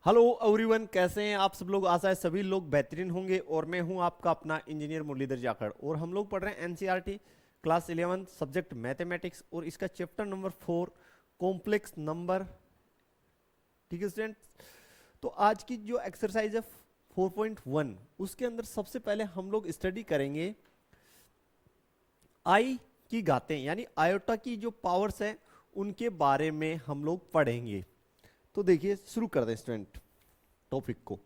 Hello everyone, कैसे हैं आप सब लोग। आशा है सभी लोग बेहतरीन होंगे। और मैं हूं आपका अपना इंजीनियर मुरलीधर जाखड़ और हम लोग पढ़ रहे हैं एनसीईआरटी क्लास 11 सब्जेक्ट मैथमेटिक्स और इसका चैप्टर नंबर 4 कॉम्प्लेक्स नंबर। ठीक है स्टूडेंट्स, तो आज की जो एक्सरसाइज है 4.1 उसके अंदर सबसे पहले हम लोग स्टडी करेंगे आई की घातें यानी आयोटा की जो पावर्स हैं उनके बारे में हम लोग पढ़ेंगे। तो देखिए शुरू कर दें स्टूडेंट टॉपिक को।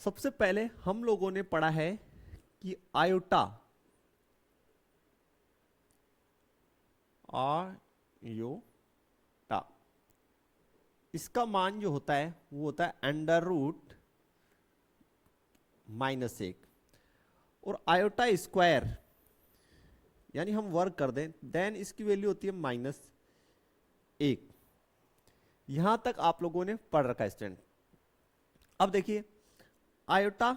सबसे पहले हम लोगों ने पढ़ा है कि आयोटा आयोटा इसका मान जो होता है वो होता है अंडर रूट -1 और आयोटा स्क्वायर यानी हम वर्क कर दें देन इसकी वैल्यू होती है -1। यहां तक आप लोगों ने पढ़ रखा है स्टूडेंट। अब देखिए आयोटा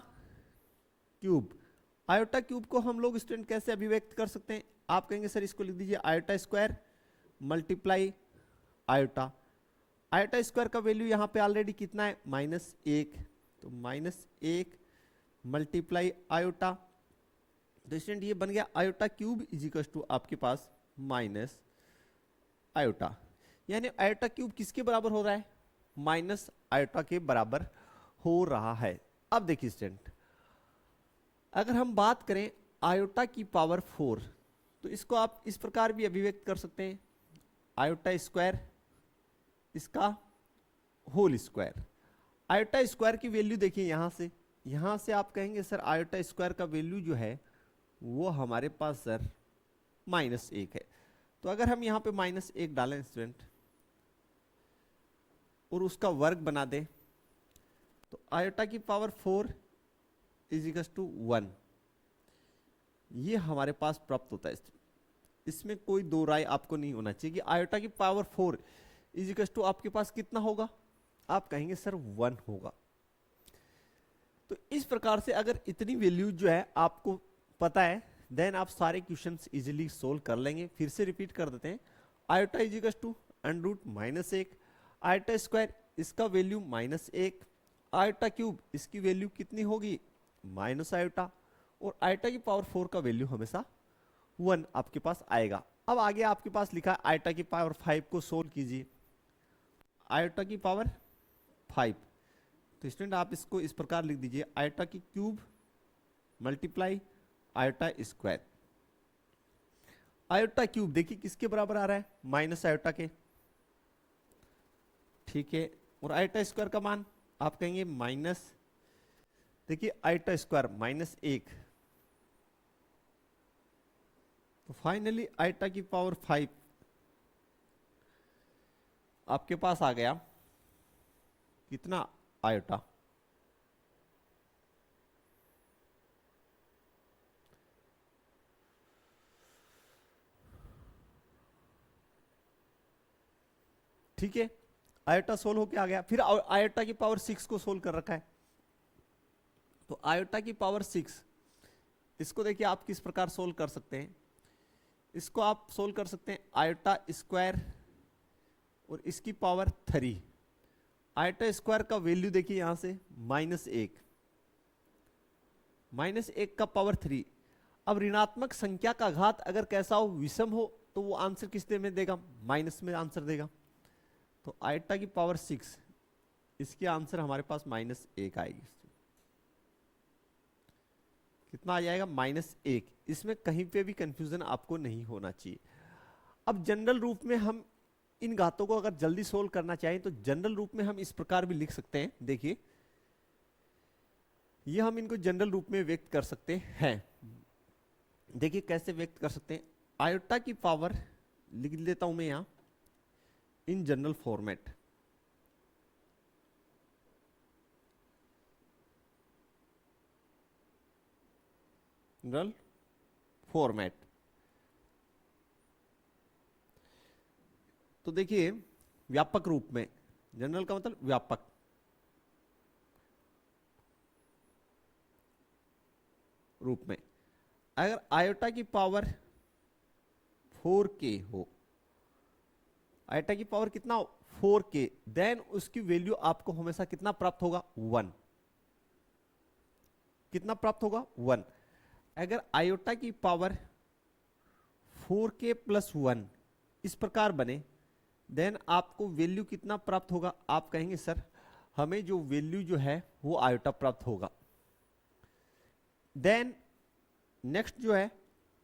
क्यूब, आयोटा क्यूब को हम लोग स्टूडेंट कैसे अभिव्यक्त कर सकते हैं। आप कहेंगे सर इसको लिख दीजिए iota square multiply iota. Iota square का वैल्यू यहाँ पे ऑलरेडी कितना है -1, तो -1 मल्टीप्लाई आयोटा। तो स्टूडेंट ये बन गया iota cube is equal to आपके पास माइनस आयोटा। यानी आयोटा क्यूब किसके बराबर हो रहा है, माइनस आयोटा के बराबर हो रहा है। अब देखिए स्टूडेंट अगर हम बात करें आयोटा की पावर 4 तो इसको आप इस प्रकार भी अभिव्यक्त कर सकते हैं आयोटा स्क्वायर इसका होल स्क्वायर। आयोटा स्क्वायर की वैल्यू देखिए यहां से आप कहेंगे सर आयोटा स्क्वायर का वैल्यू जो है वो हमारे पास सर -1 है। तो अगर हम यहां पे -1 डालें स्टूडेंट और उसका वर्ग बना दें तो आयोटा की पावर 4 इज इक्वल टू 1 ये हमारे पास प्राप्त होता है। इसमें कोई दो राय आपको नहीं होना चाहिए कि आयोटा की पावर 4 इज इक्वल टू आपके पास कितना होगा, आप कहेंगे सर 1 होगा। तो इस प्रकार से अगर इतनी वैल्यू जो है आपको पता है देन आप सारे क्वेश्चंस इजीली सोल्व कर लेंगे। फिर से रिपीट कर देते हैं iota is equal to under root -1, iota square इसका वैल्यू -1, आयोटा क्यूब इसकी वैल्यू कितनी होगी माइनस आयोटा और आयोटा की पावर 4 का वैल्यू हमेशा 1 आपके पास आएगा। अब आगे आपके पास लिखा है आयोटा की पावर 5 को सोल्व कीजिए। आयोटा की पावर 5 तो स्टूडेंट आप इसको इस प्रकार लिख दीजिए आयोटा की cube multiply iota square. Iota cube देखिए किसके बराबर आ रहा है, माइनस आयोटा के, ठीक है। और आयोटा स्क्वायर का मान आप कहेंगे माइनस, देखिए आयोटा स्क्वायर -1 तो फाइनली आयोटा की पावर 5 आपके पास आ गया कितना आयोटा। ठीक है, आयोटा सोल्व होके आ गया। फिर आयोटा की पावर 6 को सोल्व कर रखा है तो आयोटा की पावर 6 इसको देखिए आप किस प्रकार सोल्व कर सकते हैं। इसको आप सोल्व कर सकते हैं आयोटा स्क्वायर और इसकी पावर 3। आयोटा स्क्वायर का वैल्यू देखिए यहां से -1, -1 का पावर 3। अब ऋणात्मक संख्या का घात अगर कैसा हो, विषम हो, तो वो आंसर किस में देगा, माइनस में आंसर देगा। तो आयोटा की पावर 6 इसकी आंसर हमारे पास -1 आएगी। कितना आ जाएगा -1। इसमें कहीं पे भी कंफ्यूजन आपको नहीं होना चाहिए। अब जनरल रूप में हम इन घातों को अगर जल्दी सोल्व करना चाहें तो जनरल रूप में हम इस प्रकार भी लिख सकते हैं। देखिए ये हम इनको जनरल रूप में व्यक्त कर सकते हैं। देखिए कैसे व्यक्त कर सकते हैं, आयोटा की पावर लिख लेता हूं मैं यहां in general format. General format तो देखिए व्यापक रूप में, जनरल का मतलब व्यापक, रूप में अगर आयोटा की पावर 4k हो, आयोटा की पावर कितना 4k, देन उसकी वैल्यू आपको हमेशा कितना प्राप्त होगा 1, कितना प्राप्त होगा 1। अगर आयोटा की पावर 4k प्लस 1 इस प्रकार बने, देन आपको वैल्यू कितना प्राप्त होगा, आप कहेंगे सर हमें जो वैल्यू जो है वो आयोटा प्राप्त होगा। देन नेक्स्ट जो है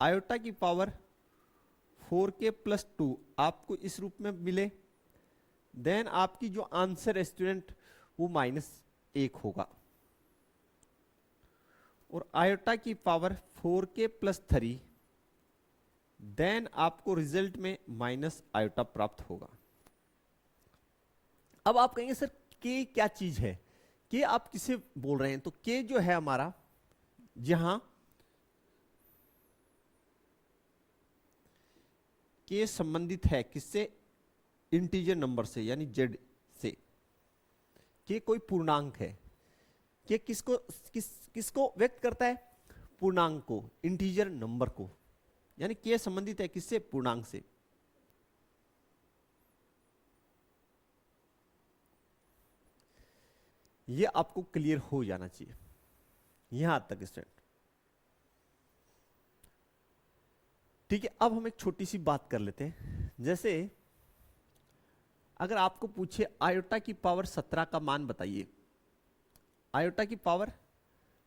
आयोटा की पावर 4k प्लस 2 आपको इस रूप में मिले, देन आपकी जो आंसर है स्टूडेंट वो -1 होगा। और आयोटा की पावर 4k प्लस 3, देन आपको रिजल्ट में माइनस आयोटा प्राप्त होगा। अब आप कहेंगे सर के क्या चीज है, के आप किसे बोल रहे हैं, तो के जो है हमारा, जहां के संबंधित है किससे, इंटीजर नंबर से यानी जेड से। के कोई पूर्णांक है, के किसको व्यक्त करता है, पूर्णांक को, इंटीजर नंबर को, यानी के संबंधित है किससे, पूर्णांक से। ये आपको क्लियर हो जाना चाहिए यहां तक स्टूडेंट। ठीक है, अब हम एक छोटी सी बात कर लेते हैं। जैसे अगर आपको पूछे आयोटा की पावर 17 का मान बताइए, आयोटा की पावर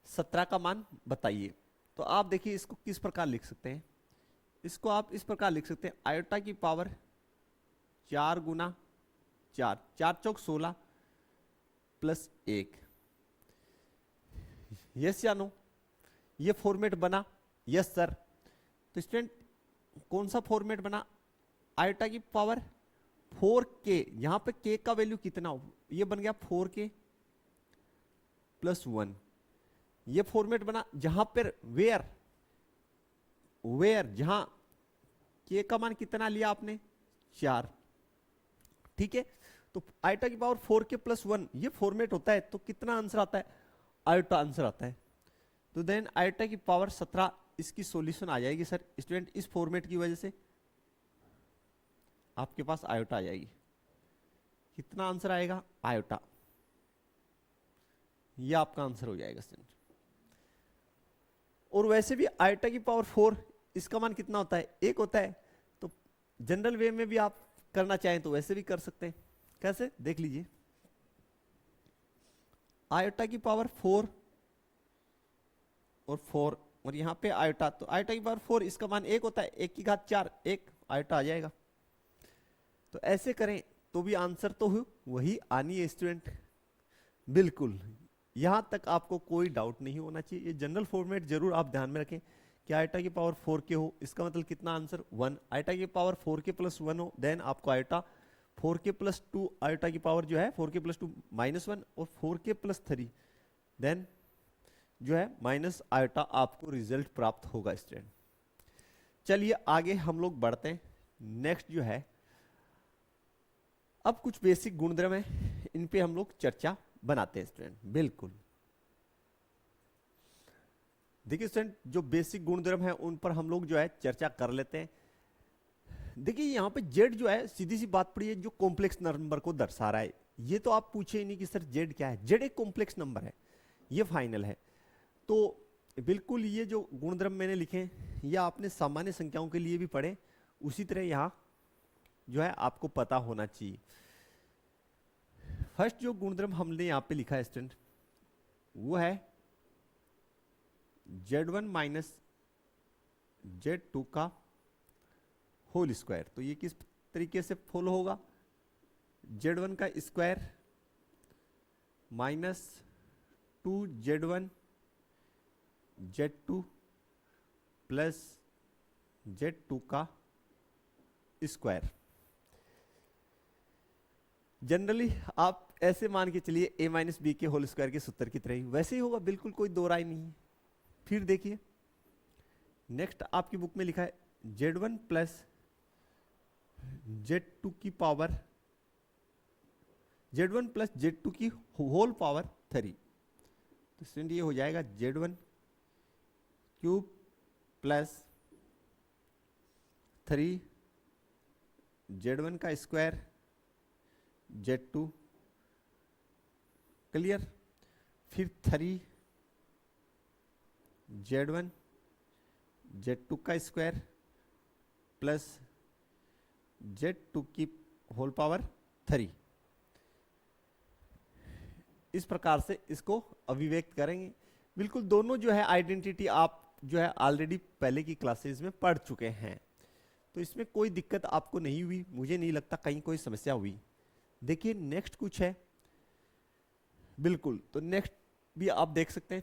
17 का मान बताइए, तो आप देखिए इसको किस प्रकार लिख सकते हैं। इसको आप इस प्रकार लिख सकते हैं, आयोटा की पावर 4 गुना 4, 4 चौक 16 प्लस 1। यस या नो, ये फॉर्मेट बना, यस सर। तो स्टूडेंट कौन सा फॉर्मेट बना, आयोटा की पावर 4k, यहां पे k का वैल्यू कितना हो, ये बन गया 4k प्लस 1। ये फॉर्मेट बना जहां पर वेयर जहां k का मान कितना लिया आपने 4। ठीक है, तो आयोटा की पावर 4k प्लस 1 ये फॉर्मेट होता है, तो कितना आंसर आता है, आयोटा आंसर आता है। तो देन आयोटा की पावर 17 इसकी सॉल्यूशन आ जाएगी सर स्टूडेंट, इस फॉर्मेट की वजह से आपके पास आयोटा आ जाएगी। कितना आंसर आएगा, आयोटा, ये आपका आंसर हो जाएगा स्टूडेंट। और वैसे भी आयोटा की पावर 4 इसका मान कितना होता है, 1 होता है। तो जनरल वे में भी आप करना चाहें तो वैसे भी कर सकते हैं। कैसे, देख लीजिए, आयोटा की पावर 4 और 4 और यहां पे आयोटा, तो आयोटा की पावर 4 इसका मान 1 होता है, 1 की घात 4, 1 आयोटा आ जाएगा। तो ऐसे करें तो भी आंसर तो वही आनी है स्टूडेंट, बिल्कुल। यहां तक आपको कोई डाउट नहीं होना चाहिए। ये जनरल फॉर्मेट जरूर आप ध्यान में रखें कि आयोटा की पावर 4k हो, इसका मतलब कितना आंसर 1। आयोटा की पावर 4k प्लस 1 हो, देन आपको आयोटा 4k प्लस 2, आयोटा की पावर जो है 4k प्लस 2 -1 और 4k प्लस 3, देन जो है माइनस आयोटा आपको रिजल्ट प्राप्त होगा स्टूडेंट। चलिए आगे हम लोग बढ़ते हैं। नेक्स्ट जो है, अब कुछ बेसिक गुणधर्म है, इन पे हम लोग चर्चा बनाते हैं स्टूडेंट। बिल्कुल, देखिए स्टूडेंट जो बेसिक गुणधर्म है उन पर हम लोग जो है चर्चा कर लेते हैं। देखिए यहाँ पे जेड जो है, सीधी सी बात पड़ी है, जो कॉम्प्लेक्स नंबर को दर्शा रहा है। ये तो आप पूछे ही नहीं कि सर जेड क्या है, जेड एक कॉम्प्लेक्स नंबर है, ये फाइनल है। तो बिल्कुल ये जो गुणधर्म मैंने लिखे हैं ये आपने सामान्य संख्याओं के लिए भी पढ़े, उसी तरह यहाँ जो है आपको पता होना चाहिए। फर्स्ट जो गुणधर्म हमने यहाँ पे लिखा है स्टूडेंट, वो है Z1 माइनस Z2 का होल स्क्वायर। तो ये किस तरीके से फॉलो होगा, Z1 का square minus 2Z1 Z2 plus Z2 का स्क्वायर। जनरली आप ऐसे मान के चलिए a माइनस बी के होल स्क्वायर के सूत्र की तरह ही वैसे ही होगा, बिल्कुल कोई दो राय नहीं है। फिर देखिए नेक्स्ट आपकी बुक में लिखा है Z1 प्लस Z2 की पावर, Z1 प्लस Z2 की होल पावर 3। तो स्टूडेंट ये हो जाएगा Z1 क्यूब प्लस 3 Z1 का स्क्वायर Z2, क्लियर। फिर 3 Z1 Z2 का स्क्वायर प्लस Z2 की होल पावर 3। इस प्रकार से इसको अभिव्यक्त करेंगे। बिल्कुल दोनों जो है आइडेंटिटी आप जो है ऑलरेडी पहले की क्लासेस में पढ़ चुके हैं, तो इसमें कोई दिक्कत आपको नहीं हुई, मुझे नहीं लगता कहीं कोई समस्या हुई। देखिए नेक्स्ट कुछ है, बिल्कुल तो नेक्स्ट भी आप देख सकते हैं।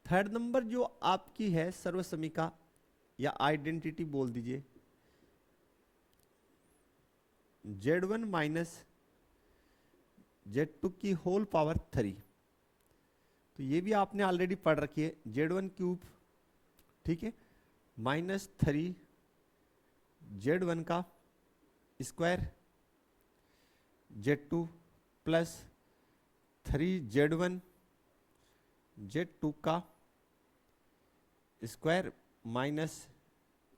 थर्ड नंबर जो आपकी है सर्वसमीका या आइडेंटिटी बोल दीजिए, Z1 माइनस Z2 की होल पावर 3। तो ये भी आपने ऑलरेडी पढ़ रखी है, Z1 क्यूब, ठीक है, माइनस 3 Z1 का square Z2 plus 3 Z1 Z2 का स्क्वायर माइनस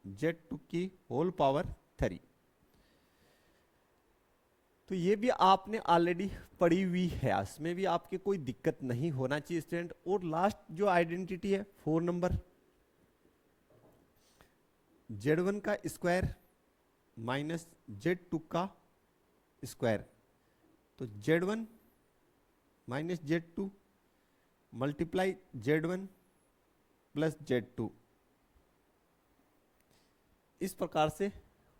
Z2 की होल पावर 3। तो ये भी आपने ऑलरेडी पढ़ी हुई है, इसमें भी आपके कोई दिक्कत नहीं होना चाहिए स्टूडेंट। और लास्ट जो आइडेंटिटी है 4 नंबर, Z1 का स्क्वायर माइनस Z2 का स्क्वायर, तो Z1 minus Z2 multiply Z1 plus Z2, इस प्रकार से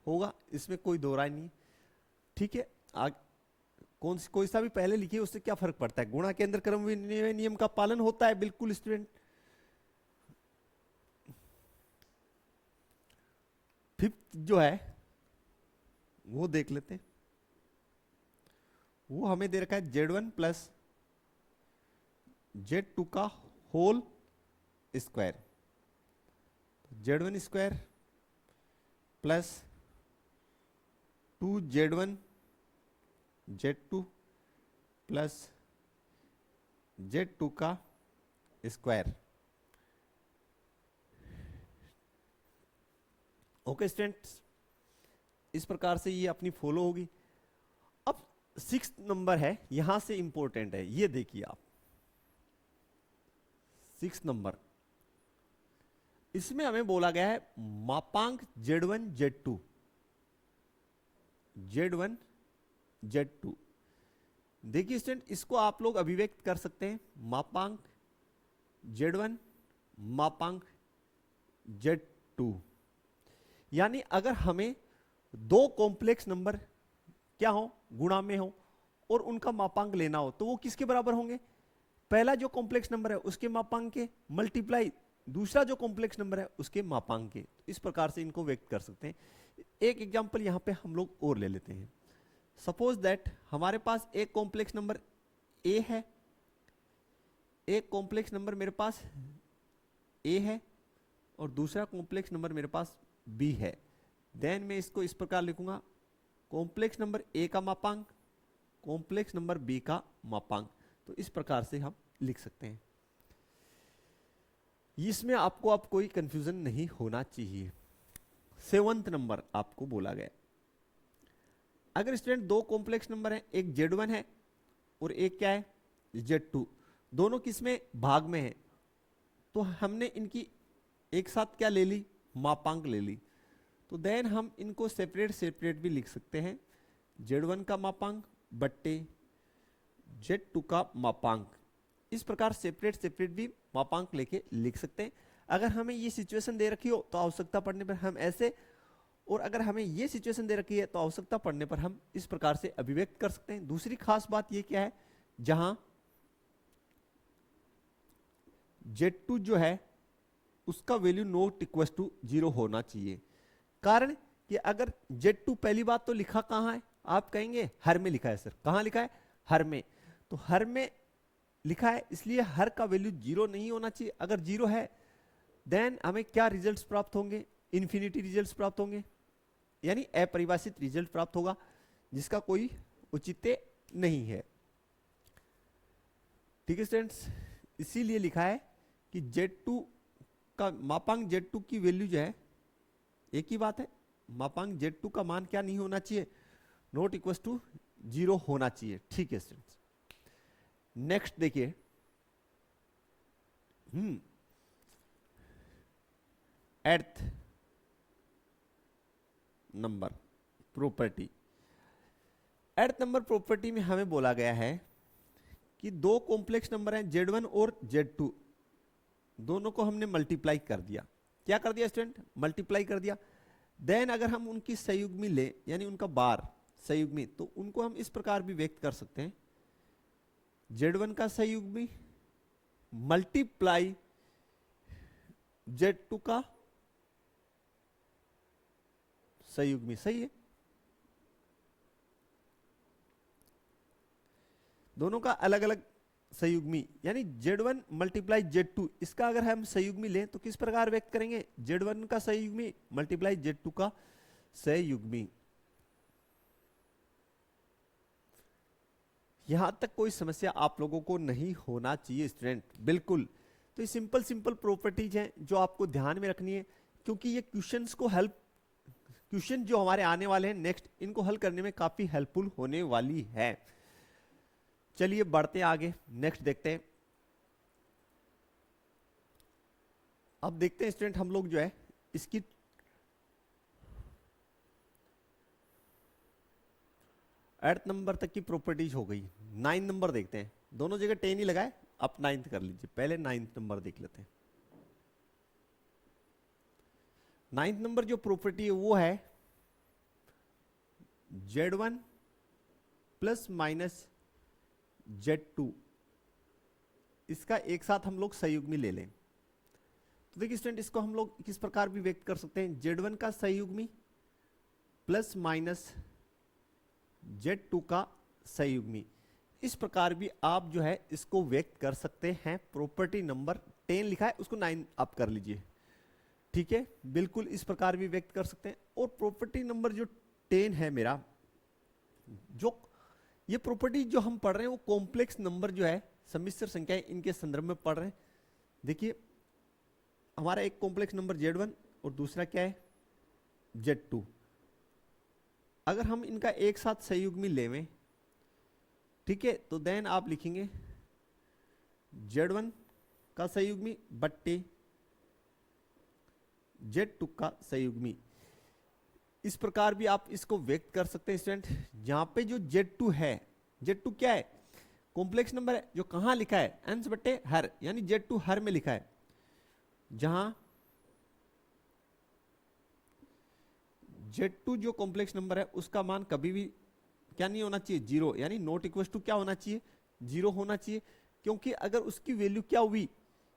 होगा, इसमें कोई दो राय नहीं, ठीक है। कोई सा भी पहले लिखिए, उससे क्या फर्क पड़ता है, गुणा के अंदर क्रम विनिमय नियम का पालन होता है, बिल्कुल स्टूडेंट। फिफ्थ जो है वो देख लेते हैं, वो हमें दे रखा है Z1 प्लस Z2 का whole square, Z1 square plus 2 Z1 Z2 plus Z2 का स्क्वायर। ओके स्टूडेंट्स, इस प्रकार से ये अपनी फॉलो होगी। अब 6 नंबर है, यहां से इंपॉर्टेंट है, ये देखिए आप 6 नंबर, इसमें हमें बोला गया है मापांक Z1 Z2, Z1 Z2। देखिए स्टूडेंट, इसको आप लोग अभिव्यक्त कर सकते हैं मापांक Z1 मापांक Z2, यानी अगर हमें दो कॉम्प्लेक्स नंबर क्या हो, गुणा में हो, और उनका मापांक लेना हो, तो वो किसके बराबर होंगे, पहला जो कॉम्प्लेक्स नंबर है उसके मापांक के मल्टीप्लाई दूसरा जो कॉम्प्लेक्स नंबर है उसके मापांक के। इस प्रकार से इनको व्यक्त कर सकते हैं। एक एग्जांपल यहां पे हम लोग और ले लेते हैं। सपोज दैट हमारे पास एक कॉम्प्लेक्स नंबर ए है, एक कॉम्प्लेक्स नंबर मेरे पास ए है, और दूसरा कॉम्प्लेक्स नंबर मेरे पास बी है। देन मैं इसको इस प्रकार लिखूंगा, कॉम्प्लेक्स नंबर ए का मापांक, कॉम्प्लेक्स नंबर बी का मापांक। तो इस प्रकार से हम लिख सकते हैं। इसमें आपको अब कोई कंफ्यूजन नहीं होना चाहिए। 7th नंबर आपको बोला गया, अगर स्टूडेंट दो कॉम्प्लेक्स नंबर है, एक Z1 है और एक क्या है Z2, दोनों किसमें भाग में है, तो हमने इनकी एक साथ क्या ले ली, मापांक ले ली। तो देन हम इनको सेपरेट भी लिख सकते हैं, Z1 का मापांक बट्टे Z2 का मापांक। इस प्रकार सेपरेट भी मापांक लेके लिख सकते हैं। अगर हमें ये सिचुएशन दे रखी हो तो आवश्यकता पड़ने पर हम ऐसे, और अगर हमें ये सिचुएशन दे रखी है तो आवश्यकता पड़ने पर हम इस प्रकार से अभिव्यक्त कर सकते हैं। दूसरी खास बात ये क्या है, जहां Z2 जो है उसका वैल्यू नॉट इक्वल टू 0 होना चाहिए। कारण कि अगर Z2 पहली बात तो लिखा कहां है, आप कहेंगे हर में लिखा है सर, कहां लिखा है, हर में। तो हर में लिखा है, इसलिए हर का वैल्यू 0 नहीं होना चाहिए। अगर 0 है देन हमें क्या रिजल्ट्स प्राप्त होंगे, इन्फिनिटी रिजल्ट्स प्राप्त होंगे, यानी अपरिभाषित रिजल्ट प्राप्त होगा, जिसका कोई औचित्य नहीं है। ठीक है स्टूडेंट्स, इसीलिए लिखा है कि Z2 का मापांक Z2 की वैल्यू जो है एक ही बात है, मापांक Z2 का मान क्या नहीं होना चाहिए, नॉट इक्वल टू 0 होना चाहिए। ठीक है स्टूडेंट्स, नेक्स्ट देखिए, earth number property. Earth number property में हमें बोला गया है कि दो कॉम्प्लेक्स नंबर हैं Z1 और Z2, दोनों को हमने मल्टीप्लाई कर दिया। क्या कर दिया स्टूडेंट, मल्टीप्लाई कर दिया। देन अगर हम उनकी संयुग्मी ले, यानी उनका बार संयुग्मी, तो उनको हम इस प्रकार भी व्यक्त कर सकते हैं, Z1 का संयुग्मी मल्टीप्लाई Z2 का संयुग्मी। सही है, दोनों का अलग अलग संयुग्मी, यानी Z1 मल्टीप्लाई Z2, इसका अगर हम संयुग्मी लें तो किस प्रकार व्यक्त करेंगे, Z1 का संयुग्मी मल्टीप्लाई Z2 का संयुग्मी। यहां तक कोई समस्या आप लोगों को नहीं होना चाहिए स्टूडेंट, बिल्कुल। तो ये सिंपल सिंपल प्रॉपर्टीज हैं जो आपको ध्यान में रखनी है, क्योंकि ये क्वेश्चंस को क्वेश्चन जो हमारे आने वाले हैं नेक्स्ट, इनको हल करने में काफी हेल्पफुल होने वाली है। चलिए बढ़ते आगे, नेक्स्ट देखते हैं। अब देखते हैं स्टूडेंट, हम लोग जो है इसकी एर्थ नंबर तक की प्रॉपर्टीज हो गई। 9 नंबर देखते हैं, दोनों जगह 10 ही लगाए, अब 9th कर लीजिए। पहले 9th नंबर देख लेते हैं। 9th नंबर जो प्रॉपर्टी है वो है Z1 प्लस माइनस Z2, इसका एक साथ हम लोग संयुग्मी ले लें। तो देखिए स्टूडेंट, इसको हम लोग किस प्रकार भी व्यक्त कर सकते हैं, Z1 का संयुग्मी प्लस माइनस Z2 का संयुग्मी। इस प्रकार भी आप जो है इसको व्यक्त कर सकते हैं। प्रॉपर्टी नंबर 10 लिखा है, उसको 9 आप कर लीजिए। ठीक है, बिल्कुल इस प्रकार भी व्यक्त कर सकते हैं। और प्रॉपर्टी नंबर जो 10 है मेरा, जो ये प्रॉपर्टी जो हम पढ़ रहे हैं वो कॉम्प्लेक्स नंबर जो है, सम्मिश्र संख्याएं, इनके संदर्भ में पढ़ रहे हैं। देखिए हमारा एक कॉम्प्लेक्स नंबर Z1 और दूसरा क्या है Z2। अगर हम इनका एक साथ संयुग्मी लेवें, ठीक है, तो देन आप लिखेंगे Z1 का संयुग्मी बट्टे Z2 का संयुग्मी। इस प्रकार भी आप इसको व्यक्त कर सकते हैं स्टूडेंट। जहां पे जो Z2 है, Z2 क्या है, कॉम्प्लेक्स नंबर है, जो कहां लिखा है, अंश बट्टे हर, यानी Z2 हर में लिखा है। जहां Z2 जो कॉम्प्लेक्स नंबर है उसका मान कभी भी क्या नहीं होना चाहिए, 0, यानी नॉट इक्वल टू क्या होना चाहिए, 0 होना चाहिए। क्योंकि अगर उसकी वैल्यू क्या हुई,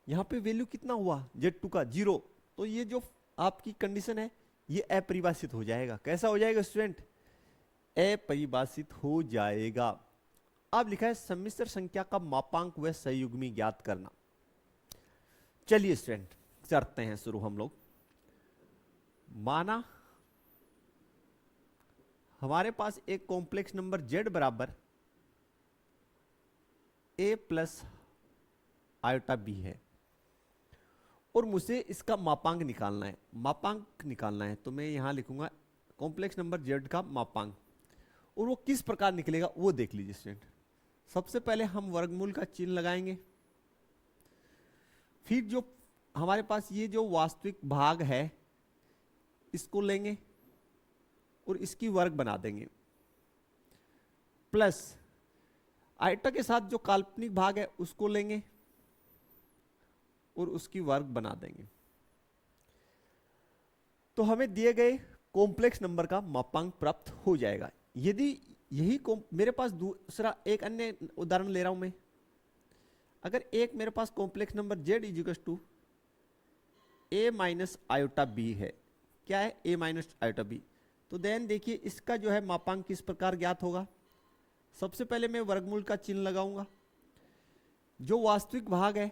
यहां पे वैल्यू कितना हुआ Z2 का 0, तो ये जो आपकी कंडीशन है ये अपरिभाषित हो जाएगा। कैसा हो जाएगा स्टूडेंट, अपरिभाषित हो जाएगा। अब लिखा है सम्मिश्र संख्या का मापांक व संयुग्मी ज्ञात करना। चलिए स्टूडेंट करते हैं शुरू हम लोग। माना हमारे पास एक कॉम्प्लेक्स नंबर Z बराबर A प्लस आयोटा B है और मुझे इसका मापांक निकालना है। मापांक निकालना है तो मैं यहां लिखूंगा कॉम्प्लेक्स नंबर Z का मापांक, और वो किस प्रकार निकलेगा वो देख लीजिए स्टूडेंट। सबसे पहले हम वर्गमूल का चिन्ह लगाएंगे, फिर जो हमारे पास ये जो वास्तविक भाग है इसको लेंगे और इसकी वर्ग बना देंगे, प्लस आयटा के साथ जो काल्पनिक भाग है उसको लेंगे और उसकी वर्ग बना देंगे। तो हमें दिए गए कॉम्प्लेक्स नंबर का मापांक प्राप्त हो जाएगा। यदि यही मेरे पास दूसरा एक अन्य उदाहरण ले रहा हूं मैं, अगर एक मेरे पास complex number Z equal to A minus iota B है, क्या है A माइनस आयोटा B, तो देन देखिए इसका जो है मापांक किस प्रकार ज्ञात होगा। सबसे पहले मैं वर्गमूल का चिन्ह लगाऊंगा, जो वास्तविक भाग है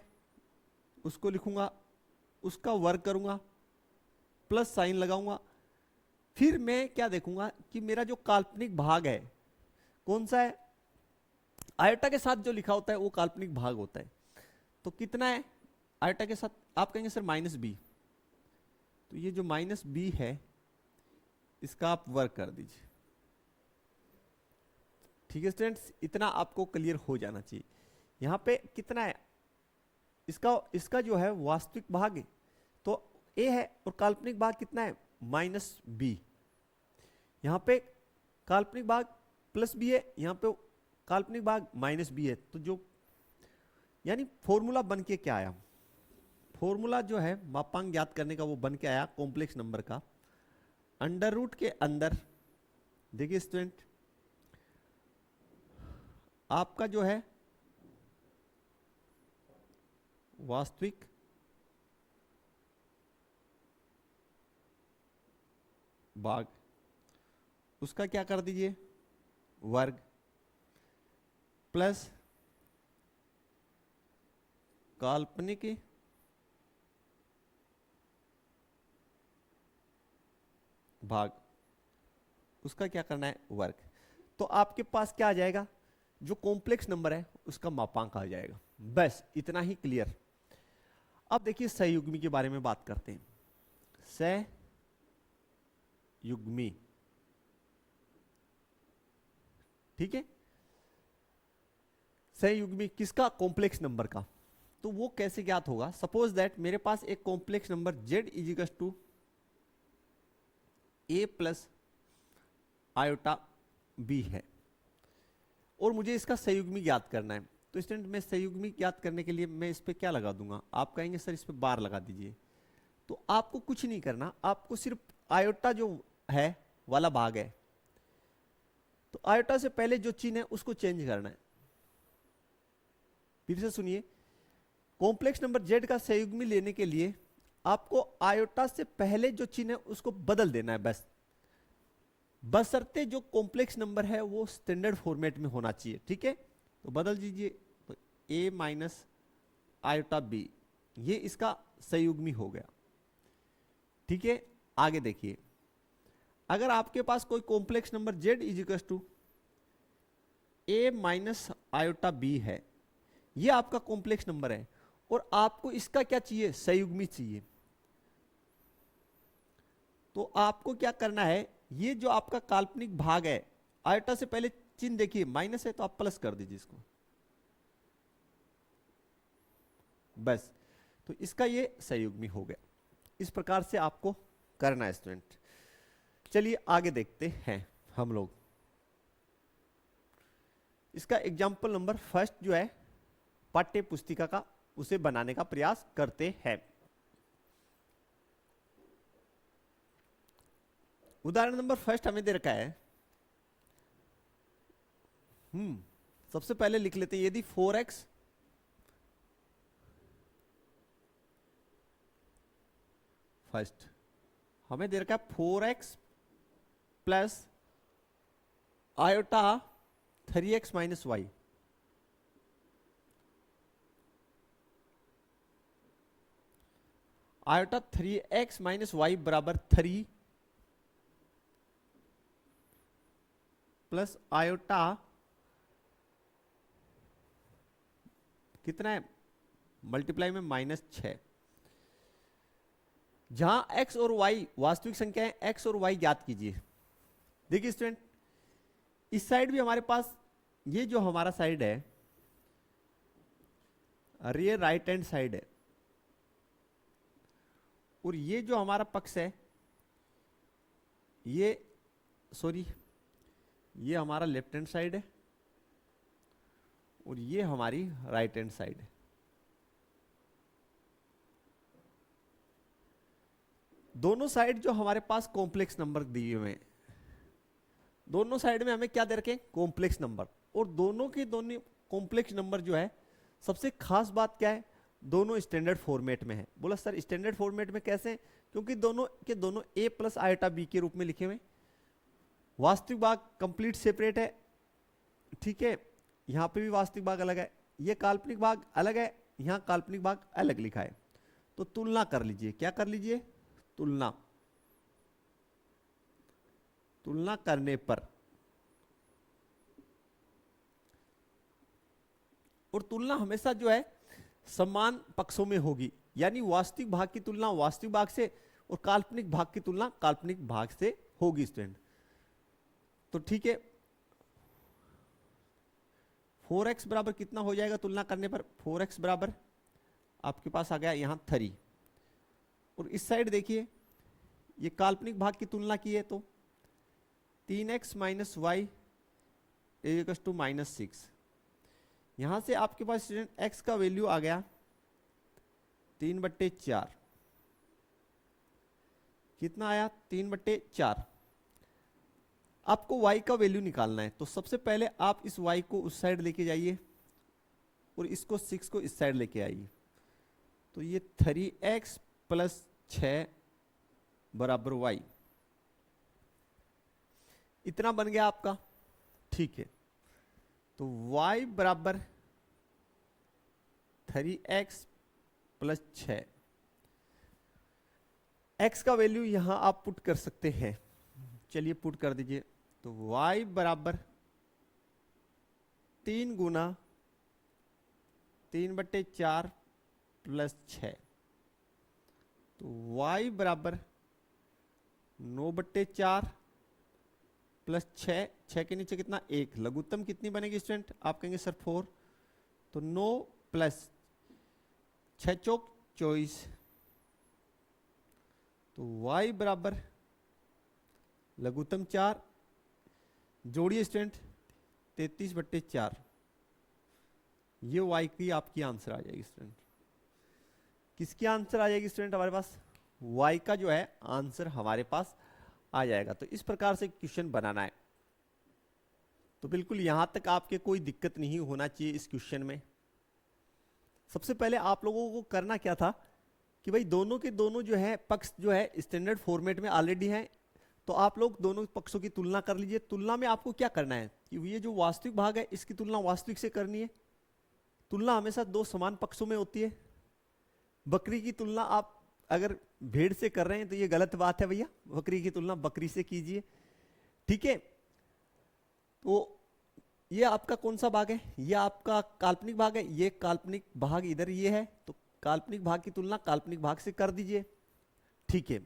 उसको लिखूंगा, उसका वर्ग करूंगा, प्लस साइन लगाऊंगा। फिर मैं क्या देखूंगा कि मेरा जो काल्पनिक भाग है कौन सा है, आयोटा के साथ जो लिखा होता है वो काल्पनिक भाग होता है। तो कितना है आयोटा के साथ, आप कहेंगे सर माइनस बी, तो ये जो माइनस बी है इसका आप वर्क कर दीजिए। ठीक है स्टूडेंट्स, इतना आपको क्लियर हो जाना चाहिए। यहां पे कितना है, इसका जो है वास्तविक भाग तो a है और काल्पनिक भाग कितना है -b। यहां पे काल्पनिक भाग +b है, यहां पे काल्पनिक भाग -b है। तो जो यानी फॉर्मूला बन के क्या आया, फॉर्मूला जो है मापांक ज्ञात करने का वो बन के आया कॉम्प्लेक्स नंबर का, अंडर रूट के अंदर देखिए स्टूडेंट आपका जो है वास्तविक भाग उसका क्या कर दीजिए वर्ग प्लस काल्पनिक भाग उसका क्या करना है वर्ग। तो आपके पास क्या आ जाएगा, जो कॉम्प्लेक्स नंबर है उसका मापांक आ जाएगा। बस इतना ही क्लियर। अब देखिए सहयुग्मी के बारे में बात करते हैं। सहयुग्मी, ठीक है, सहयुग्मी किसका, कॉम्प्लेक्स नंबर का। तो वो कैसे ज्ञात होगा, सपोज दैट मेरे पास एक complex number z equals to a plus iota b है और मुझे इसका सहयुग्मी ज्ञात करना है। तो स्टूडेंट मैं सहयुग्मी ज्ञात करने के लिए मैं इस पे क्या लगा दूंगा, आप कहेंगे सर इस पे बार लगा दीजिए। तो आपको कुछ नहीं करना, आपको सिर्फ आयोटा जो है वाला भाग है, तो आयोटा से पहले जो चिन्ह है उसको चेंज करना है। फिर से सुनिए, कॉम्प्लेक्स नंबर z का सहयुग्मी लेने के लिए आपको आयोटा से पहले जो चिन्ह है उसको बदल देना है बस, बशर्ते जो कॉम्प्लेक्स नंबर है वो स्टैंडर्ड फॉर्मेट में होना चाहिए। ठीक है, तो बदल दीजिए, तो a माइनस आयोटा b, ये इसका सहयुग्मी हो गया। ठीक है, आगे देखिए, अगर आपके पास कोई complex number z equals to a minus iota b है, ये आपका कॉम्प्लेक्स नंबर है और आपको इसका क्या चाहिए, सहयुग्मी चाहिए। तो आपको क्या करना है, ये जो आपका काल्पनिक भाग है, आयोटा से पहले चिन्ह देखिए माइनस है तो आप प्लस कर दीजिए इसको, बस। तो इसका ये सहयुग्मी हो गया। इस प्रकार से आपको करना है स्टूडेंट। चलिए आगे देखते हैं हम लोग। इसका एग्जाम्पल नंबर फर्स्ट जो है पाठ्य पुस्तिका का, उसे बनाने का प्रयास करते हैं। उदाहरण नंबर फर्स्ट हमें दे रखा है, सबसे पहले लिख लेते हैं, यदि 4x फर्स्ट हमें दे रखा है 4x plus iota 3x minus y, iota 3x minus y बराबर 3 प्लस आयोटा कितना है मल्टीप्लाई में -6। जहां x और y वास्तविक संख्या है, x और y ज्ञात कीजिए। देखिए स्टूडेंट, इस साइड भी हमारे पास, ये जो हमारा साइड है ये राइट हैंड साइड है, और ये जो हमारा पक्ष है ये ये हमारा लेफ्ट हैंड साइड है और ये हमारी राइट हैंड साइड है। दोनों साइड जो हमारे पास कॉम्प्लेक्स नंबर दिए हुए हैं, दोनों साइड में हमें क्या दे रखे, कॉम्प्लेक्स नंबर। और दोनों के दोनों कॉम्प्लेक्स नंबर जो है, सबसे खास बात क्या है, दोनों स्टैंडर्ड फॉर्मेट में है। बोला सर स्टैंडर्ड फॉर्मेट में कैसे, क्योंकि दोनों के दोनों a प्लस आयोटा b के रूप में लिखे हुए। वास्तविक भाग कंप्लीट सेपरेट है, ठीक है, यहां पे भी वास्तविक भाग अलग है, ये काल्पनिक भाग अलग है, यहां काल्पनिक भाग अलग लिखा है। तो तुलना कर लीजिए, क्या कर लीजिए, तुलना करने पर, और तुलना हमेशा जो है समान पक्षों में होगी, यानी वास्तविक भाग की तुलना वास्तविक भाग से और काल्पनिक भाग की तुलना काल्पनिक भाग से होगी स्टूडेंट। तो ठीक है, 4x बराबर कितना हो जाएगा तुलना करने पर? 4x बराबर आपके पास आ गया यहां 3। और इस साइड देखिए, ये काल्पनिक भाग की तुलना की है तो 3x minus Y is to -6। यहां से आपके पास स्टूडेंट x का वैल्यू आ गया 3/4। कितना आया? 3/4। आपको y का वैल्यू निकालना है, तो सबसे पहले आप इस y को उस साइड लेके जाइए और इसको 6 को इस साइड लेके आइए। तो ये 3x प्लस 6 बराबर y, इतना बन गया आपका। ठीक है, तो y बराबर 3x प्लस 6। x का वैल्यू यहां आप पुट कर सकते हैं, चलिए पुट कर दीजिए। तो y बराबर 3 गुना 3/4 प्लस 6, तो y बराबर 9/4 प्लस 6। 6 के नीचे कितना? 1। लघुत्तम कितनी बनेगी स्टूडेंट? आप कहेंगे सर 4, तो 9 प्लस 6 चौक 24, तो y बराबर लघुत्तम 4, जोड़िए स्टूडेंट 33/4। ये y की आपकी आंसर आ जाएगी स्टूडेंट। किसकी आंसर आ जाएगी स्टूडेंट? हमारे पास y का जो है आंसर हमारे पास आ जाएगा। तो इस प्रकार से क्वेश्चन बनाना है। तो बिल्कुल यहां तक आपके कोई दिक्कत नहीं होना चाहिए इस क्वेश्चन में। सबसे पहले आप लोगों को करना क्या था कि भाई दोनों के दोनों जो है पक्ष जो है स्टैंडर्ड फॉर्मेट में ऑलरेडी हैं, तो आप लोग दोनों पक्षों की तुलना कर लीजिए। तुलना में आपको क्या करना है कि ये जो वास्तविक भाग है इसकी तुलना वास्तविक से करनी है। तुलना हमेशा दो समान पक्षों में होती है। बकरी की तुलना आप अगर भेड़ से कर रहे हैं तो ये गलत बात है भैया, बकरी की तुलना बकरी से कीजिए। ठीक है, तो ये आपका कौन सा भाग है? ये आपका काल्पनिक भाग है, ये काल्पनिक भाग इधर ये है, तो काल्पनिक भाग की तुलना काल्पनिक भाग से कर दीजिए। ठीक है,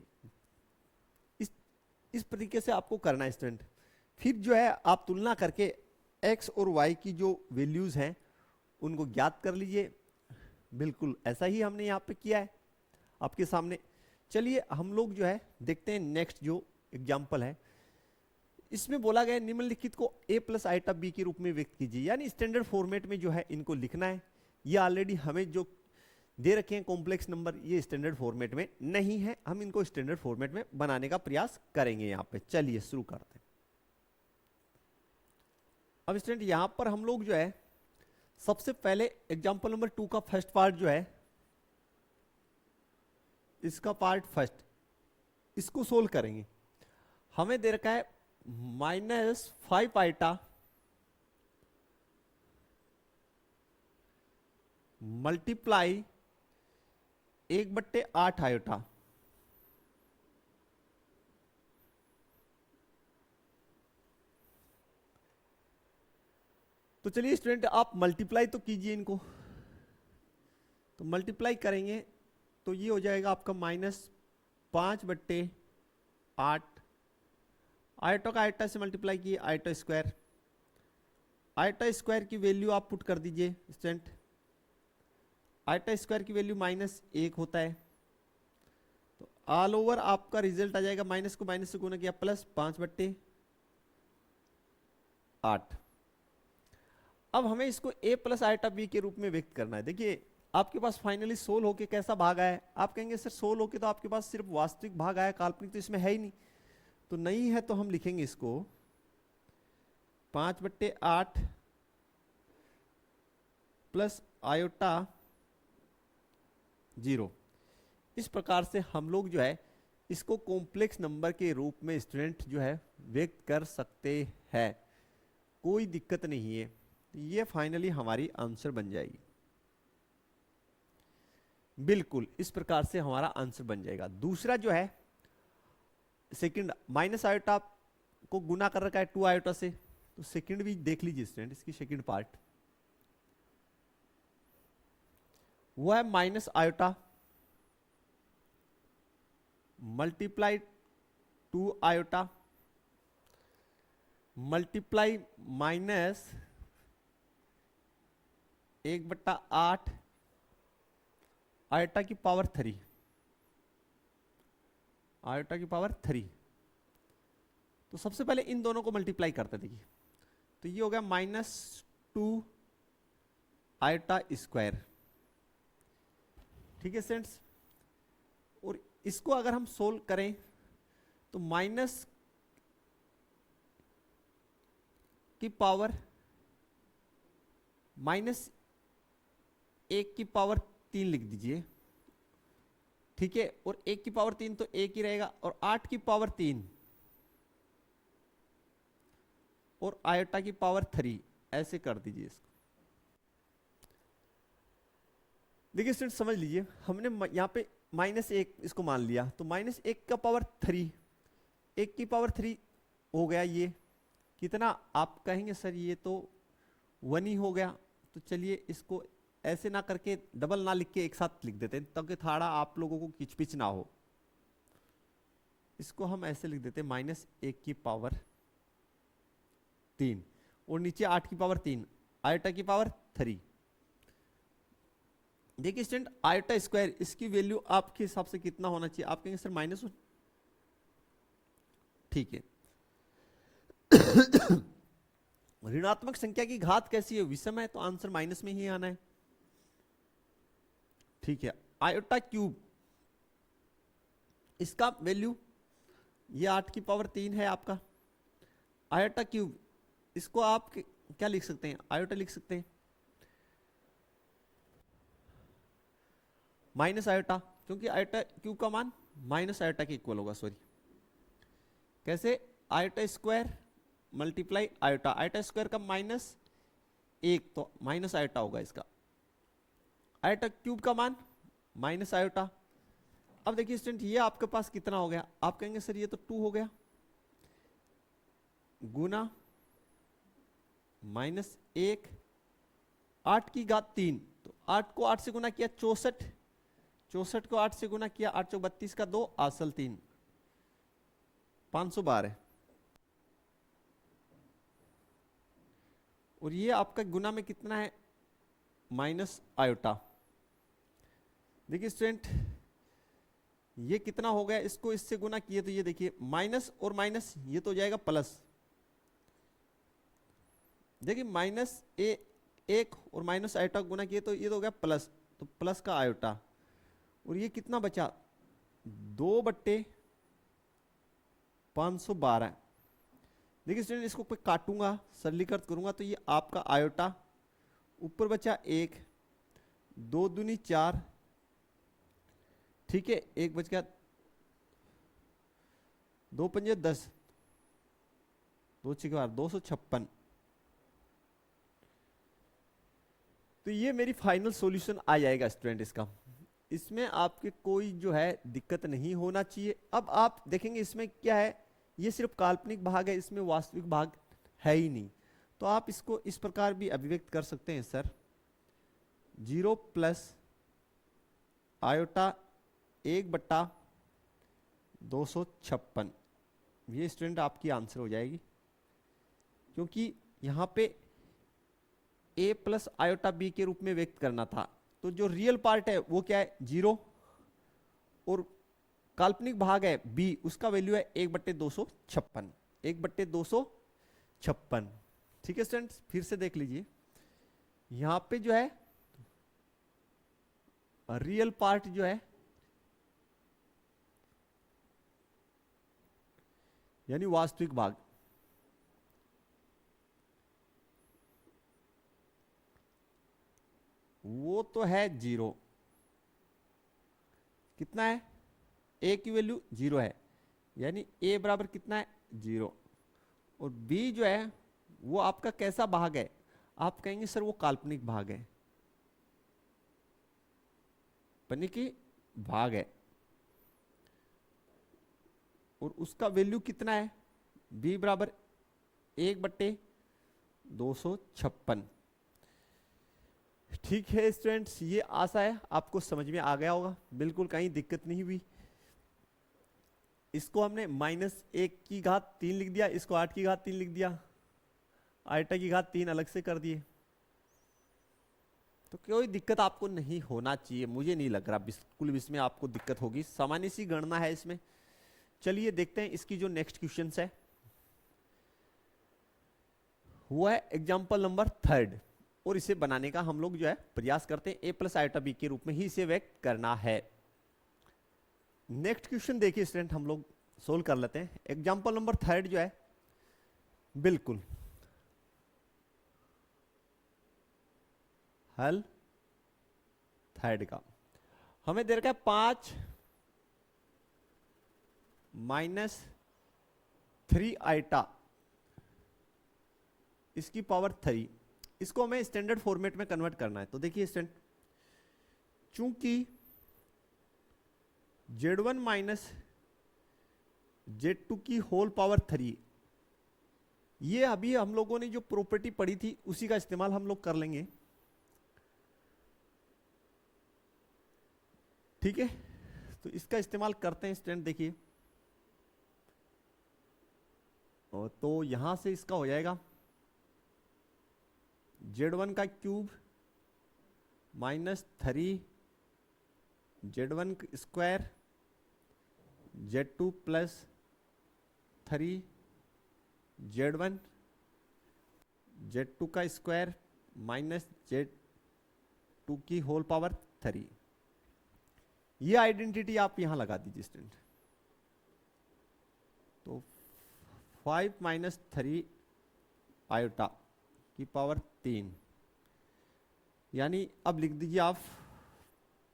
इस तरीके से आपको करना है स्टूडेंट। फिर जो है आप तुलना करके x और y की जो वैल्यूज हैं उनको ज्ञात कर लीजिए। बिल्कुल ऐसा ही हमने यहाँ पे किया है आपके सामने। चलिए हम लोग जो है देखते हैं नेक्स्ट जो एग्जाम्पल है। इसमें बोला गया निम्नलिखित को a प्लस आइटा b के रूप में व्यक्त कीजिए, यानी स्टैंडर्ड फॉर्मेट में जो है इनको लिखना है। ये ऑलरेडी हमें जो दे रखे हैं कॉम्प्लेक्स नंबर, ये स्टैंडर्ड फॉर्मेट में नहीं है, हम इनको स्टैंडर्ड फॉर्मेट में बनाने का प्रयास करेंगे। यहाँ पे चलिए शुरू करते हैं। अब स्टूडेंट यहां पर हम लोग जो है सबसे पहले एग्जाम्पल नंबर 2 का फर्स्ट पार्ट जो है, इसका पार्ट फर्स्ट, इसको सोल्व करेंगे। हमें दे रखा है -5 आइटा मल्टीप्लाई 1/8 आयोटा। तो चलिए स्टूडेंट आप मल्टीप्लाई तो कीजिए इनको। तो मल्टीप्लाई करेंगे तो ये हो जाएगा आपका -5/8। आयोटा का आयोटा से मल्टीप्लाई किए, आयोटा स्क्वायर। आयोटा स्क्वायर की वैल्यू आप पुट कर दीजिए स्टूडेंट। आयोटा स्क्वायर की वैल्यू -1 होता है, तो ऑल ओवर आपका रिजल्ट आ जाएगा, माइनस को माइनस से गुना किया प्लस 5/8। अब हमें इसको a प्लस आइटा b के रूप में व्यक्त करना है। देखिए आपके पास फाइनली सोल्व होके कैसा भाग आया है? आप कहेंगे सर सोल्व होके तो आपके पास सिर्फ वास्तविक भाग आया, काल्पनिक तो इसमें है ही नहीं। तो नहीं है तो हम लिखेंगे इसको 5/8 प्लस आयोटा 0। इस प्रकार से हम लोग जो है इसको कॉम्प्लेक्स नंबर के रूप में स्टूडेंट जो है व्यक्त कर सकते हैं, कोई दिक्कत नहीं है। ये फाइनली हमारी आंसर बन जाएगी। बिल्कुल इस प्रकार से हमारा आंसर बन जाएगा। दूसरा जो है सेकंड, माइनस आयोटा को गुना कर रखा है 2 आयोटा से, तो सेकंड भी देख लीजिए स्टूडेंट, इसकी सेकंड पार्ट वो है minus iota multiply 2 iota multiply minus 1/8 iota की पावर 3, आयोटा की पावर 3। तो सबसे पहले इन दोनों को मल्टीप्लाई करते देखिए, तो ये हो गया -2 आयोटा स्क्वायर। ठीक है स्टूडेंट्स, और इसको अगर हम सोल्व करें तो माइनस की पावर -1 की पावर 3 लिख दीजिए। ठीक है, और 1 की पावर 3 तो 1 ही रहेगा, और 8 की पावर 3 और आयोटा की पावर 3 ऐसे कर दीजिए इसको। देखिए स्टूडेंट समझ लीजिए, हमने यहां पे -1 इसको मान लिया, तो -1 का पावर 3, 1 की पावर 3 हो गया, ये कितना आप कहेंगे सर ये तो 1 ही हो गया। तो चलिए इसको ऐसे ना करके डबल ना लिख के एक साथ लिख देते हैं, ताकि थोड़ा आप लोगों को किचपिच ना हो। इसको हम ऐसे लिख देते हैं -1 की पावर 3 और नीचे 8 की पावर 3 आयोटा की पावर 3। देखिए स्टूडेंट, आयोटा स्क्वायर इसकी वैल्यू आपके हिसाब से कितना होना चाहिए? आप कहेंगे सर -1। ठीक है। ऋणात्मक संख्या की घात कैसी है? विषम है, तो आंसर माइनस में ही आना है। ठीक है, आयोटा क्यूब इसका वैल्यू ये 8 की पावर 3 है आपका आयोटा क्यूब। इसको आप क्या लिख सकते हैं? आयोटा लिख सकते हैं माइनस आयोटा, क्योंकि आयोटा क्यूब का मान माइनस आयोटा के इक्वल होगा। सॉरी, कैसे? Iota square multiply iota, iota square का -1 तो माइनस आयोटा होगा इसका, आयोटा क्यूब का मान माइनस आयोटा। अब देखिए स्टूडेंट, ये आपके पास कितना हो गया? आप कहेंगे सर ये तो 2 हो गया, गुना -1 8 की घात 3, तो 8 को 8 से गुना किया 64, 64 को 8 से गुना किया 8 चौक 32 का 2 आसल 3 512। और ये आपका गुना में कितना है? Minus iota. देखिए स्टूडेंट, ये कितना हो गया? इसको इससे गुना किए तो ये देखिए माइनस और माइनस ये तो हो जाएगा प्लस। देखिए -1 और माइनस आयोटा गुना किए तो ये तो हो गया प्लस, तो प्लस का आयोटा। और ये कितना बचा? 2/512। देखिए स्टूडेंट, इसको कोई काटूंगा, सरलीकृत करूंगा तो ये आपका आयोटा, ऊपर बचा 1, 2 दूनी 4, ठीक है, 1 बच गया, 2 पंजे 10, 2 छक्के 12, 256। तो ये मेरी फाइनल सॉल्यूशन आ जाएगा स्टूडेंट इसका। इसमें आपके कोई जो है दिक्कत नहीं होना चाहिए। अब आप देखेंगे इसमें क्या है, ये सिर्फ काल्पनिक भाग है, इसमें वास्तविक भाग है ही नहीं। तो आप इसको इस प्रकार भी अभिव्यक्त कर सकते हैं सर, 0 प्लस आयोटा 1/256। ये स्टूडेंट आपकी आंसर हो जाएगी, क्योंकि यहां पे a प्लस आयोटा b के रूप में व्यक्त करना था। तो जो रियल पार्ट है वो क्या है? 0, और काल्पनिक भाग है b, उसका वैल्यू है 1/256, 1/256। ठीक है स्टूडेंट्स, फिर से देख लीजिए, यहां पे जो है रियल पार्ट जो है यानी वास्तविक भाग, वो तो है 0। कितना है? a की वैल्यू 0 है, यानी a बराबर कितना है? 0। और b जो है वो आपका कैसा भाग है? आप कहेंगे सर वो काल्पनिक भाग है, की भाग है, और उसका वैल्यू कितना है? b बराबर 1/256। ठीक है स्टूडेंट्स, ये आशा है आपको समझ में आ गया होगा, बिल्कुल कहीं दिक्कत नहीं हुई। इसको हमने -1 की घात 3 लिख दिया, इसको 8 की घात 3 लिख दिया। आइटा की घात 3 अलग से कर दिए। तो कोई दिक्कत आपको नहीं होना चाहिए, मुझे नहीं लग रहा बिल्कुल भी इसमें आपको दिक्कत होगी, सामान्य सी गणना है इसमें। चलिए देखते हैं इसकी जो नेक्स्ट क्वेश्चन है, हुआ है एग्जाम्पल नंबर 3, और इसे बनाने का हम लोग जो है प्रयास करते हैं। ए प्लस आइटा बी के रूप में ही इसे व्यक्त करना है। नेक्स्ट क्वेश्चन देखिए स्टूडेंट, हम लोग सोल्व कर लेते हैं। एग्जाम्पल नंबर 3 जो है, बिल्कुल हल 3 का हमें दे रखा है 5 माइनस 3 आइटा इसकी पावर 3, इसको हमें स्टैंडर्ड फॉर्मेट में कन्वर्ट करना है। तो देखिए स्टूडेंट, चूंकि Z1 माइनस Z2 की होल पावर 3, ये अभी हम लोगों ने जो प्रॉपर्टी पढ़ी थी उसी का इस्तेमाल हम लोग कर लेंगे, ठीक है। तो इसका इस्तेमाल करते हैं स्टूडेंट, देखिए। तो यहां से इसका हो जाएगा Z1 का cube minus 3 Z1 square Z2 plus 3 Z1 Z2 का स्क्वायर माइनस Z2 की होल पावर 3। ये आइडेंटिटी आप यहां लगा दीजिए स्टूडेंट। तो 5 माइनस 3 आयोटा की पावर 3, यानी अब लिख दीजिए आप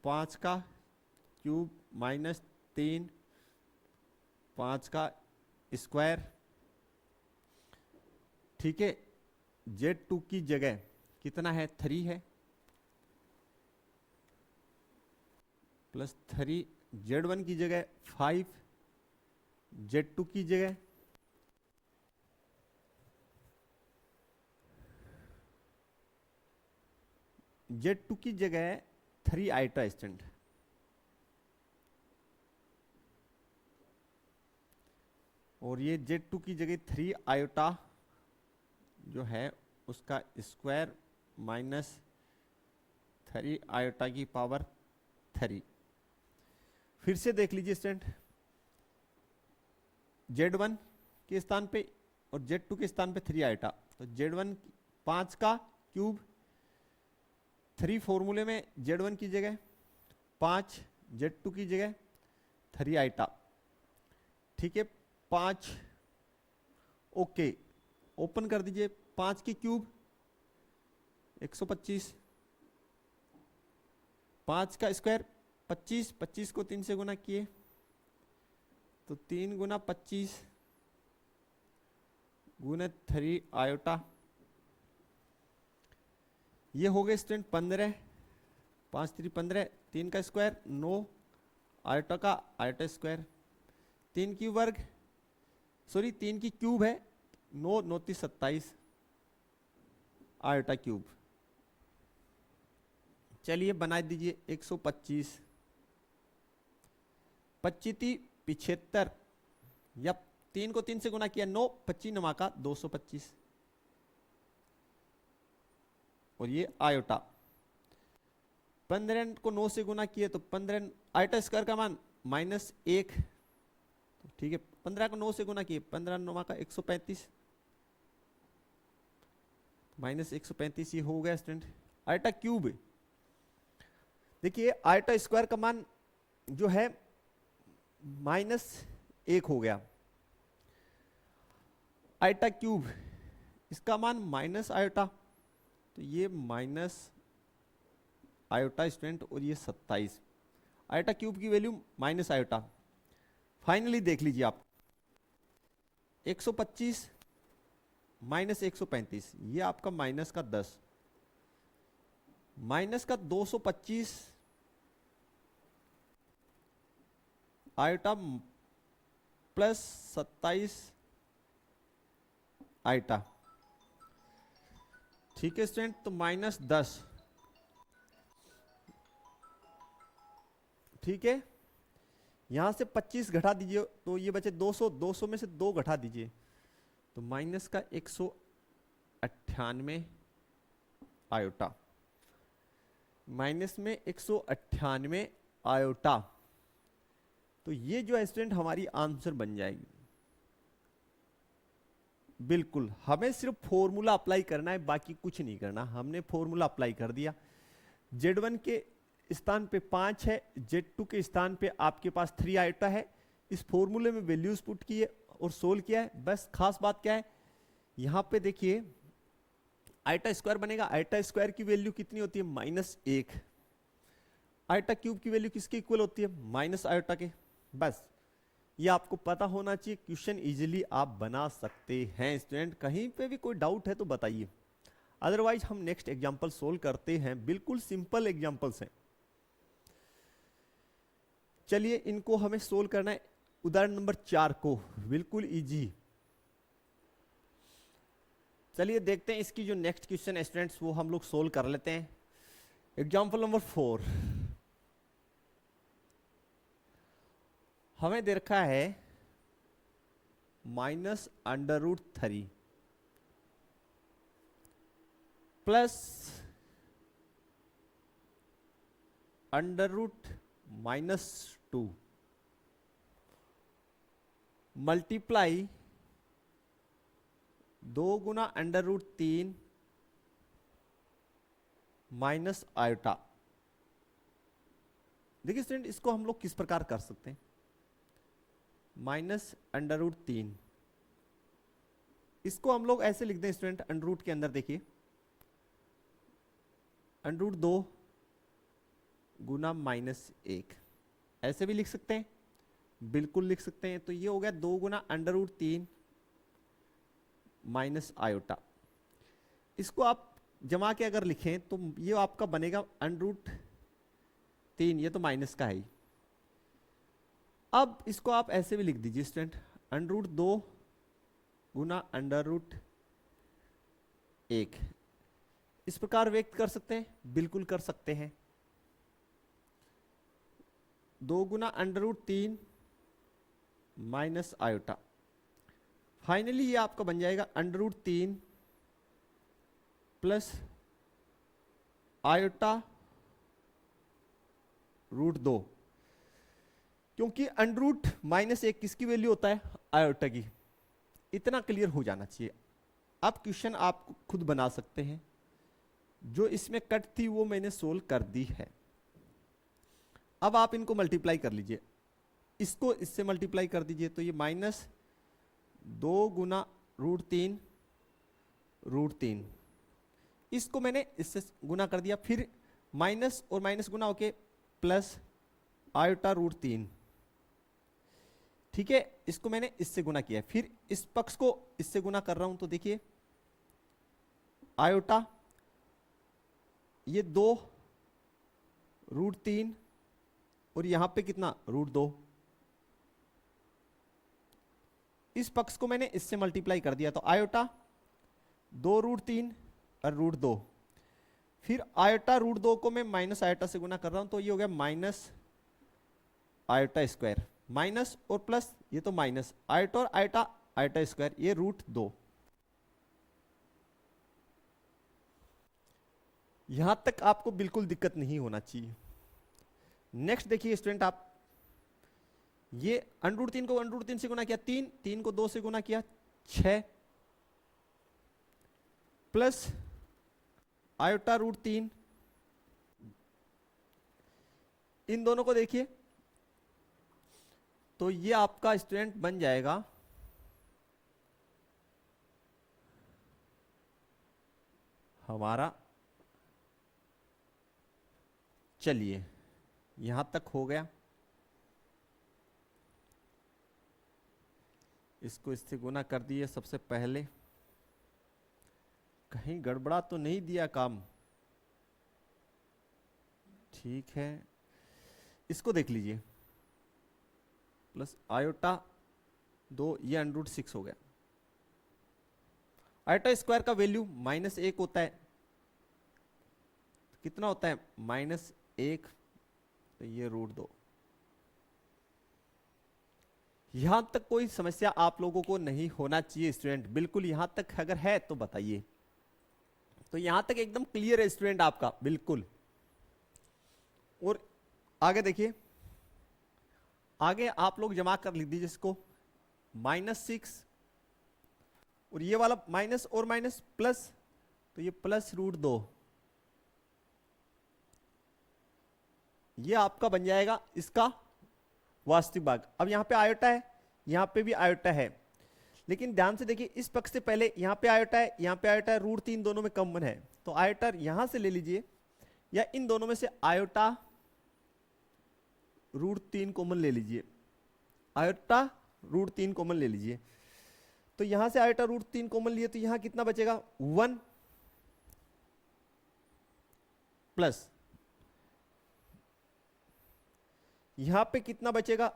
5 का क्यूब माइनस 3 5 का स्क्वायर, ठीक है। Z2 की जगह कितना है, 3 है, प्लस 3 Z1 की जगह 5, Z2 की जगह Z2 की जगह 3 आइटा स्टैंड, और ये Z2 की जगह 3 आयोटा जो है उसका स्क्वायर माइनस 3 आयोटा की पावर 3। फिर से देख लीजिए स्टूडेंट, Z1 के स्थान पे और Z2 के स्थान पे 3 आइटा, तो Z1 5 का क्यूब 3 फॉर्मूले में Z1 की जगह 5, Z2 की जगह 3 आइटा, ठीक है। 5 ओके, ओपन कर दीजिए। 5 की क्यूब 125, 5 का स्क्वायर 25, 25 को 3 से गुना किए तो 3 गुना 25 गुना 3 आयोटा, ये हो गए स्टूडेंट 15, 5 3 15, 3 का स्क्वायर 9 आयोटा का आयोटा स्क्वायर, 3 की वर्ग सॉरी 3 की क्यूब है 9 9 3 27 आयोटा क्यूब। चलिए बना दीजिए 125, 25 75, या 3 को 3 से गुना किया 9, 25 नमा का 225, और ये आयोटा 15 को 9 से गुना किए तो 15 आयोटा स्क्वायर का मान -1, ठीक है। 15 को 9 से गुना किए 15 नमा का 135, -135, ये हो गया स्टूडेंट आयोटा क्यूब। देखिए आयोटा स्क्वायर का मान जो है -1 हो गया, आयोटा क्यूब इसका मान माइनस आयोटा, तो ये माइनस आयोटा स्टूडेंट, और ये 27 आयोटा क्यूब की वैल्यू माइनस आयोटा। फाइनली देख लीजिए आप 125 माइनस 135, ये आपका माइनस का 10, माइनस का 225 आयोटा प्लस 27 आयोटा, ठीक है स्टूडेंट। तो -10, ठीक है। यहां से 25 घटा दीजिए तो ये बचे 200, 200 में से 2 घटा दीजिए तो माइनस का 198 आयोटा, माइनस में 198 आयोटा। तो ये जो है स्टूडेंट हमारी आंसर बन जाएगी। बिल्कुल, हमें सिर्फ फॉर्मूला अप्लाई करना है, बाकी कुछ नहीं करना। हमने फॉर्मूला अप्लाई कर दिया। Z1 के स्थान पे 5 है, Z2 के स्थान पे आपके पास 3 आयोटा है। इस फॉर्मूले में वैल्यूज पुट किए और सोल्व किया है। बस खास बात क्या है, यहां पे देखिए आयोटा स्क्वायर बनेगा। आयोटा स्क्वायर की वैल्यू कितनी होती है? -1। आयोटा क्यूब की वैल्यू किसके इक्वल होती है? माइनस आयोटा के। बस ये आपको पता होना चाहिए। क्वेश्चन इजीली आप बना सकते हैं स्टूडेंट। कहीं पे भी कोई डाउट है तो बताइए, अदरवाइज हम नेक्स्ट एग्जांपल सोल्व करते हैं। बिल्कुल सिंपल एग्जांपल्स हैं। चलिए इनको हमें सोल्व करना है। उदाहरण नंबर 4 को, बिल्कुल इजी। चलिए देखते हैं इसकी जो नेक्स्ट क्वेश्चन है स्टूडेंट्स, वो हम लोग सोल्व कर लेते हैं। एग्जांपल नंबर 4 हमें दे रखा है -√3 प्लस √-2 मल्टीप्लाई 2 गुना √3 माइनस आयोटा। देखिए स्टूडेंट, इसको हम लोग किस प्रकार कर सकते हैं? -√3 इसको हम लोग ऐसे लिख दें स्टूडेंट, अंडर के अंदर देखिए √2 गुना -1, ऐसे भी लिख सकते हैं, बिल्कुल लिख सकते हैं। तो ये हो गया 2 गुना √3 माइनस आयोटा। इसको आप जमा के अगर लिखें तो ये आपका बनेगा √3, ये तो माइनस का है ही। अब इसको आप ऐसे भी लिख दीजिए स्टूडेंट, √2 गुना √1। इस प्रकार व्यक्त कर सकते हैं, बिल्कुल कर सकते हैं। 2 गुना √3 माइनस आयोटा। फाइनली ये आपका बन जाएगा √3 प्लस आयोटा √2, क्योंकि √-1 किसकी वैल्यू होता है? आयोटा की। इतना क्लियर हो जाना चाहिए। अब क्वेश्चन आप खुद बना सकते हैं। जो इसमें कट थी वो मैंने सोल्व कर दी है। अब आप इनको मल्टीप्लाई कर लीजिए, इसको इससे मल्टीप्लाई कर दीजिए, तो ये -2 गुना √3 √3, इसको मैंने इससे गुना कर दिया, फिर माइनस और माइनस गुना होके प्लस आयोटा √3। ठीक है, इसको मैंने इससे गुना किया, फिर इस पक्ष को इससे गुना कर रहा हूं, तो देखिए आयोटा ये 2 √3 और यहां पे कितना √2। इस पक्ष को मैंने इससे मल्टीप्लाई कर दिया, तो आयोटा 2 √3 और √2, फिर आयोटा √2 को मैं माइनस आयोटा से गुना कर रहा हूं, तो ये हो गया माइनस आयोटा स्क्वायर। माइनस और प्लस, ये तो माइनस आयोटा और आयोटा आयोटा स्क्वायर, ये √2। यहां तक आपको बिल्कुल दिक्कत नहीं होना चाहिए। नेक्स्ट देखिए स्टूडेंट, आप ये √3 को √3 से गुना किया 3, 3 को 2 से गुना किया 6, प्लस आयोटा √3, इन दोनों को देखिए, तो ये आपका स्टूडेंट बन जाएगा हमारा, चलिए यहां तक हो गया। इसको इससे गुना कर दिए सबसे पहले, कहीं गड़बड़ा तो नहीं दिया काम? ठीक है, इसको देख लीजिए, प्लस आयोटा 2, ये √6 हो गया। आयोटा स्क्वायर का वैल्यू -1 होता है, कितना होता है? -1, तो ये √2। यहां तक कोई समस्या आप लोगों को नहीं होना चाहिए स्टूडेंट, बिल्कुल। यहां तक अगर है तो बताइए। तो यहां तक एकदम क्लियर है स्टूडेंट आपका, बिल्कुल। और आगे देखिए, आगे आप लोग जमा कर लीजिए इसको, -6 और ये वाला माइनस और माइनस प्लस, तो ये +√2, ये आपका बन जाएगा इसका वास्तविक भाग। अब यहां पे आयोटा है, यहां पे भी आयोटा है, लेकिन ध्यान से देखिए इस पक्ष से पहले यहां पे आयोटा है, यहां पे आयोटा है, √3 दोनों में कॉमन है, तो आयोटा यहां से ले लीजिए, या इन दोनों में से आयोटा √3 कॉमन ले लीजिए, आयोटा √3 कॉमन ले लीजिए। तो यहां से आयोटा √3 कॉमन लिए तो यहां कितना बचेगा, 1 प्लस यहां पे कितना बचेगा,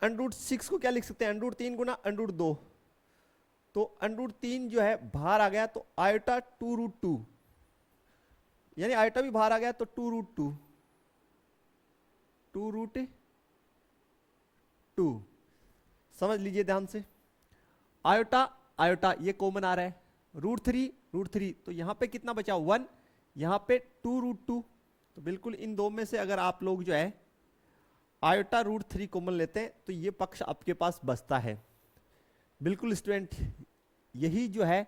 √6 को क्या लिख सकते हैं, √3 गुना √2, तो √3 जो है बाहर आ गया, तो आयोटा 2√2, यानी आयोटा भी बाहर आ गया, तो 2√2, 2√2 समझ लीजिए ध्यान से। आयोटा आयोटा ये कॉमन आ रहा है, √3 तो यहां पे कितना बचा, 1, यहां पे 2√2, तो बिल्कुल इन दो में से अगर आप लोग जो है आयोटा √3 कॉमन लेते हैं तो ये पक्ष आपके पास बचता है। बिल्कुल स्टूडेंट, यही जो है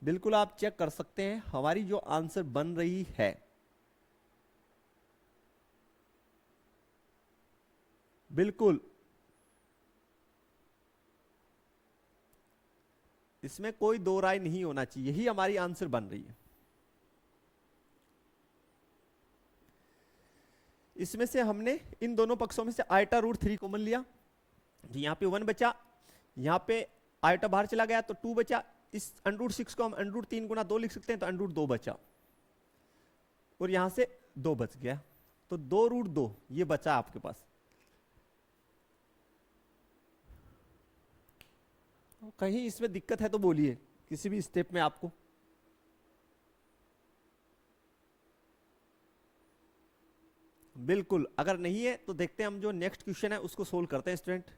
बिल्कुल आप चेक कर सकते हैं हमारी जो आंसर बन रही है, बिल्कुल इसमें कोई दो राय नहीं होना चाहिए, यही हमारी आंसर बन रही है। इसमें से हमने इन दोनों पक्षों में से आयोटा √3 कॉमन लिया, तो यहां पे 1 बचा, यहां पे आयोटा बाहर चला गया तो 2 बचा, इस √6 को हम √3 गुना 2 लिख सकते हैं, तो √2 बचा, और यहां से 2 बच गया, तो 2√2 ये बचा आपके पास। कहीं इसमें दिक्कत है तो बोलिए, किसी भी स्टेप में आपको। बिल्कुल, अगर नहीं है तो देखते हैं हम जो नेक्स्ट क्वेश्चन है उसको सोल्व करते हैं स्टूडेंट।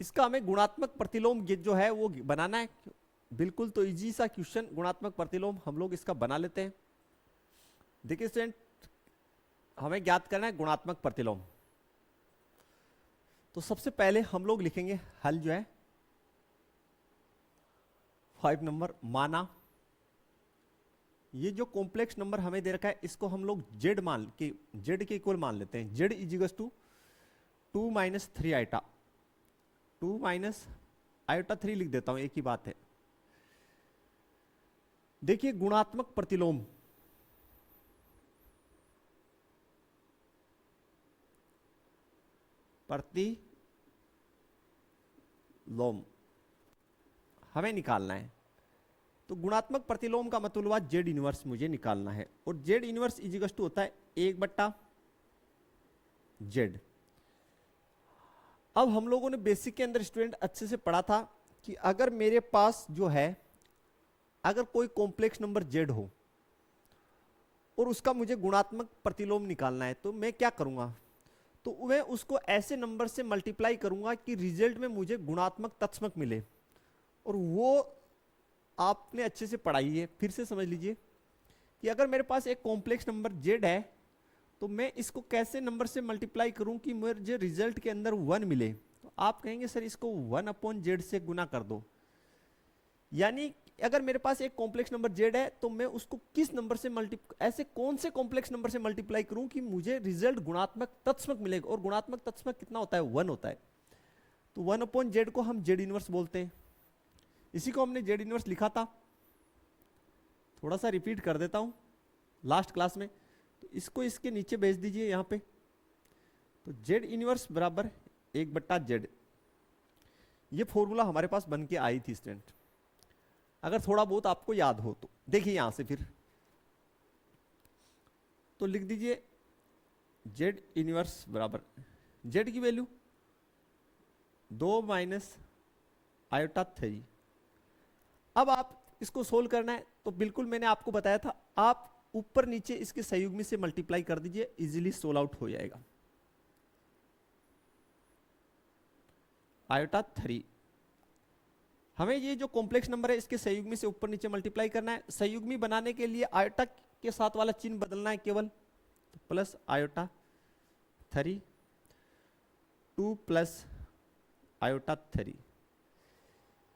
इसका हमें गुणात्मक प्रतिलोम जो है वो बनाना है, बिल्कुल तो इजी सा क्वेश्चन, गुणात्मक प्रतिलोम हम लोग इसका बना लेते हैं। देखिए स्टूडेंट, हमें ज्ञात करना है गुणात्मक प्रतिलोम, तो सबसे पहले हम लोग लिखेंगे हल जो है 5 नंबर, माना ये जो कॉम्प्लेक्स नंबर हमें दे रखा है इसको हम लोग जेड मान के, जेड के इक्वल मान लेते हैं, z equals to 2 - 3 iota, 2 - iota 3 लिख देता हूं, एक ही बात है। देखिए गुणात्मक प्रतिलोम, प्रतिलोम हमें निकालना है, तो गुणात्मक प्रतिलोम का मतलब हुआ जेड इनवर्स मुझे निकालना है, और जेड इनवर्स इजिकल्स टू होता है 1/z। अब हम लोगों ने बेसिक के अंदर स्टूडेंट अच्छे से पढ़ा था कि अगर मेरे पास जो है अगर कोई कॉम्प्लेक्स नंबर z हो और उसका मुझे गुणात्मक प्रतिलोम निकालना है, तो मैं क्या करूंगा, तो मैं उसको ऐसे नंबर से मल्टीप्लाई करूंगा कि रिजल्ट में मुझे गुणात्मक तत्समक मिले, और वो आपने अच्छे से पढ़ाई है, फिर से समझ लीजिए कि अगर मेरे पास एक कॉम्प्लेक्स नंबर z है तो मैं इसको कैसे नंबर से मल्टीप्लाई करूं कि मुझे रिजल्ट के अंदर 1 मिले, तो आप कहेंगे सर इसको 1/z से गुना कर दो, यानी अगर मेरे पास एक कॉम्प्लेक्स नंबर z है तो मैं उसको किस नंबर से ऐसे कौन से कॉम्प्लेक्स नंबर से मल्टीप्लाई करूं कि मुझे रिजल्ट गुणात्मक तत्समक मिलेगा, और गुणात्मक तत्समक कितना होता है, 1 होता है, तो 1/z को हम z इनवर्स बोलते हैं। इसी को हमने z इनवर्स लिखा था, थोड़ा सा रिपीट कर देता हूं लास्ट क्लास में, तो इसको इसके नीचे भेज दीजिए यहां पे, तो z इनवर्स बराबर 1/z, ये फॉर्मूला हमारे पास बन के आई थी स्टूडेंट, अगर थोड़ा बहुत आपको याद हो तो देखिए यहां से फिर तो लिख दीजिए z इनवर्स बराबर z की वैल्यू 2 - आयोटा 3। अब आप इसको सोल्व करना है तो बिल्कुल मैंने आपको बताया था, आप ऊपर नीचे इसके संयुग्मी से मल्टीप्लाई कर दीजिए, इजीली सोल्व आउट हो जाएगा। आयोटा 3 हमें ये जो कॉम्प्लेक्स नंबर है इसके संयुग्मी से ऊपर नीचे मल्टीप्लाई करना है। संयुग्मी बनाने के लिए आयोटा के साथ वाला चिन्ह बदलना है केवल, तो प्लस आयोटा 3 2 प्लस आयोटा 3।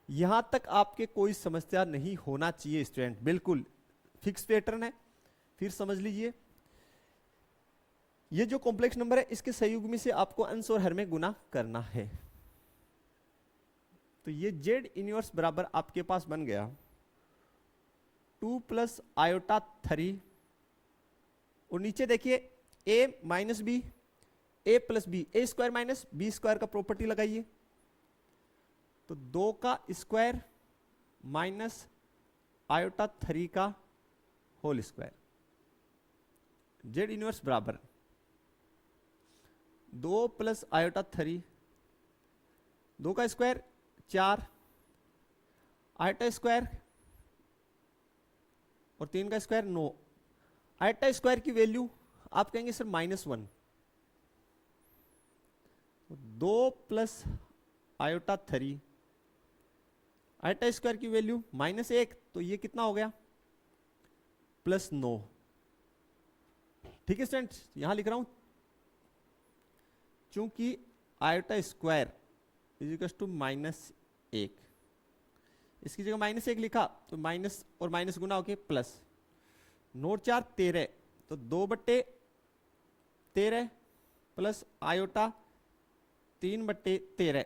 यहां तक आपके कोई समस्या नहीं होना चाहिए स्टूडेंट, बिल्कुल फिक्स पैटर्न है। फिर समझ लीजिए ये जो कॉम्प्लेक्स नंबर है इसके संयुग्मी से आपको अंश और हर में गुना करना है। तो ये जेड इनवर्स बराबर आपके पास बन गया 2 प्लस आयोटा 3, और नीचे देखिए a minus b, a plus b, a square minus b square का प्रॉपर्टी लगाइए, तो 2 का स्क्वायर माइनस आयोटा 3 का होल स्क्वायर। जेड इनवर्स बराबर 2 प्लस आयोटा 3, 2 का स्क्वायर 4, आयोटा स्क्वायर और 3 का स्क्वायर 9। आयोटा स्क्वायर की वैल्यू आप कहेंगे sir -1, 2 plus iota 3, iota square की वैल्यू -1, तो ये कितना हो गया +9। ठीक है स्टूडेंट्स, यहां लिख रहा हूं चूंकि आयोटा स्क्वायर इजिकल्स टू -1, इसकी जगह -1 लिखा तो माइनस और माइनस गुना होके प्लस, 9 4 13, तो 2/13 प्लस आयोटा 3/13,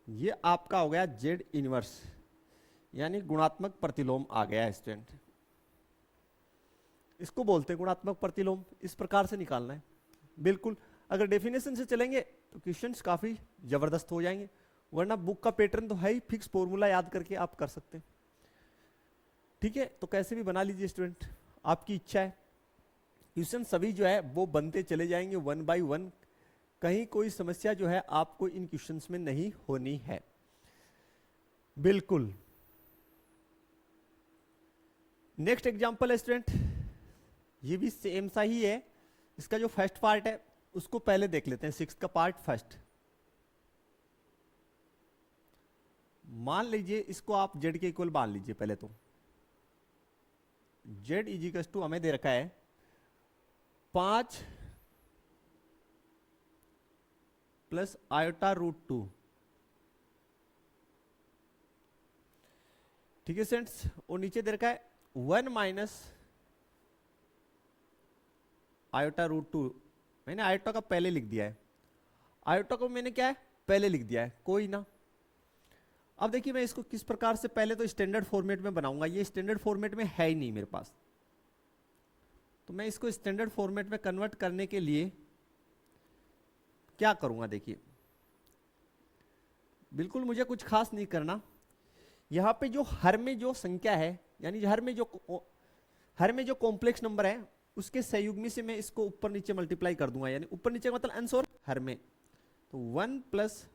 ये आपका हो गया जेड इनवर्स, यानी गुणात्मक प्रतिलोम आ गया है स्टूडेंट। इसको बोलते हैं गुणात्मक प्रतिलोम, इस प्रकार से निकालना है। बिल्कुल अगर डेफिनेशन से चलेंगे तो क्वेश्चंस काफी जबरदस्त हो जाएंगे, वरना बुक का पैटर्न तो है ही, फिक्स फॉर्मूला याद करके आप कर सकते हैं। ठीक है, तो कैसे भी बना लीजिए स्टूडेंट, आपकी इच्छा है। क्वेश्चन सभी जो है वो बनते चले जाएंगे 1 बाय 1, कहीं कोई समस्या जो है आपको इन क्वेश्चंस में नहीं होनी है। बिल्कुल नेक्स्ट एग्जांपल है स्टूडेंट, ये भी सेम सा ही है। इसका जो फर्स्ट पार्ट है उसको पहले देख लेते हैं, 6 का पार्ट फर्स्ट। मान लीजिए इसको आप z के इक्वल मान लीजिए पहले तो, z इजिकल्स टू हमें दे रखा है 5 प्लस आयोटा √2। ठीक है स्टूडेंट्स, और नीचे दे रखा है 1 माइनस आयोटा √2। मैंने आयोटा का पहले लिख दिया है, आयोटा को मैंने क्या है पहले लिख दिया है, कोई ना। अब देखिए मैं इसको किस प्रकार से, पहले तो स्टैंडर्ड फॉर्मेट में बनाऊंगा, ये स्टैंडर्ड फॉर्मेट में है ही नहीं मेरे पास, तो मैं इसको स्टैंडर्ड फॉर्मेट में कन्वर्ट करने के लिए क्या करूंगा, देखिए बिल्कुल मुझे कुछ खास नहीं करना। यहां पे जो हर में जो संख्या है, यानी हर में जो कॉम्प्लेक्स नंबर है उसके संयुग्मी से मैं इसको ऊपर नीचे मल्टीप्लाई कर दूंगा, यानी ऊपर नीचे का मतलब अंश और हर में। तो 1 प्लस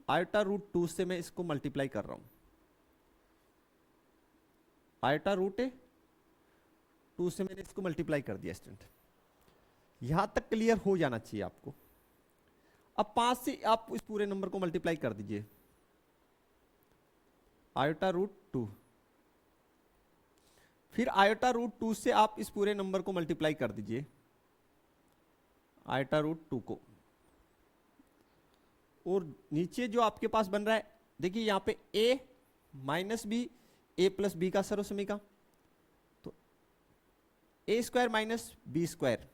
आयोटा √2 से मैं इसको मल्टीप्लाई कर रहा हूं, आयोटा √2 से मैंने इसको मल्टीप्लाई कर दिया स्टूडेंट। यहां तक क्लियर हो जाना चाहिए आपको। अब 5 से आप इस पूरे नंबर को मल्टीप्लाई कर दीजिए, आयोटा √2, फिर आयोटा √2 से आप इस पूरे नंबर को मल्टीप्लाई कर दीजिए, आयोटा √2 को। और नीचे जो आपके पास बन रहा है, देखिए यहां पे a minus b, a plus b का सर्व समीकरण, तो a square minus b square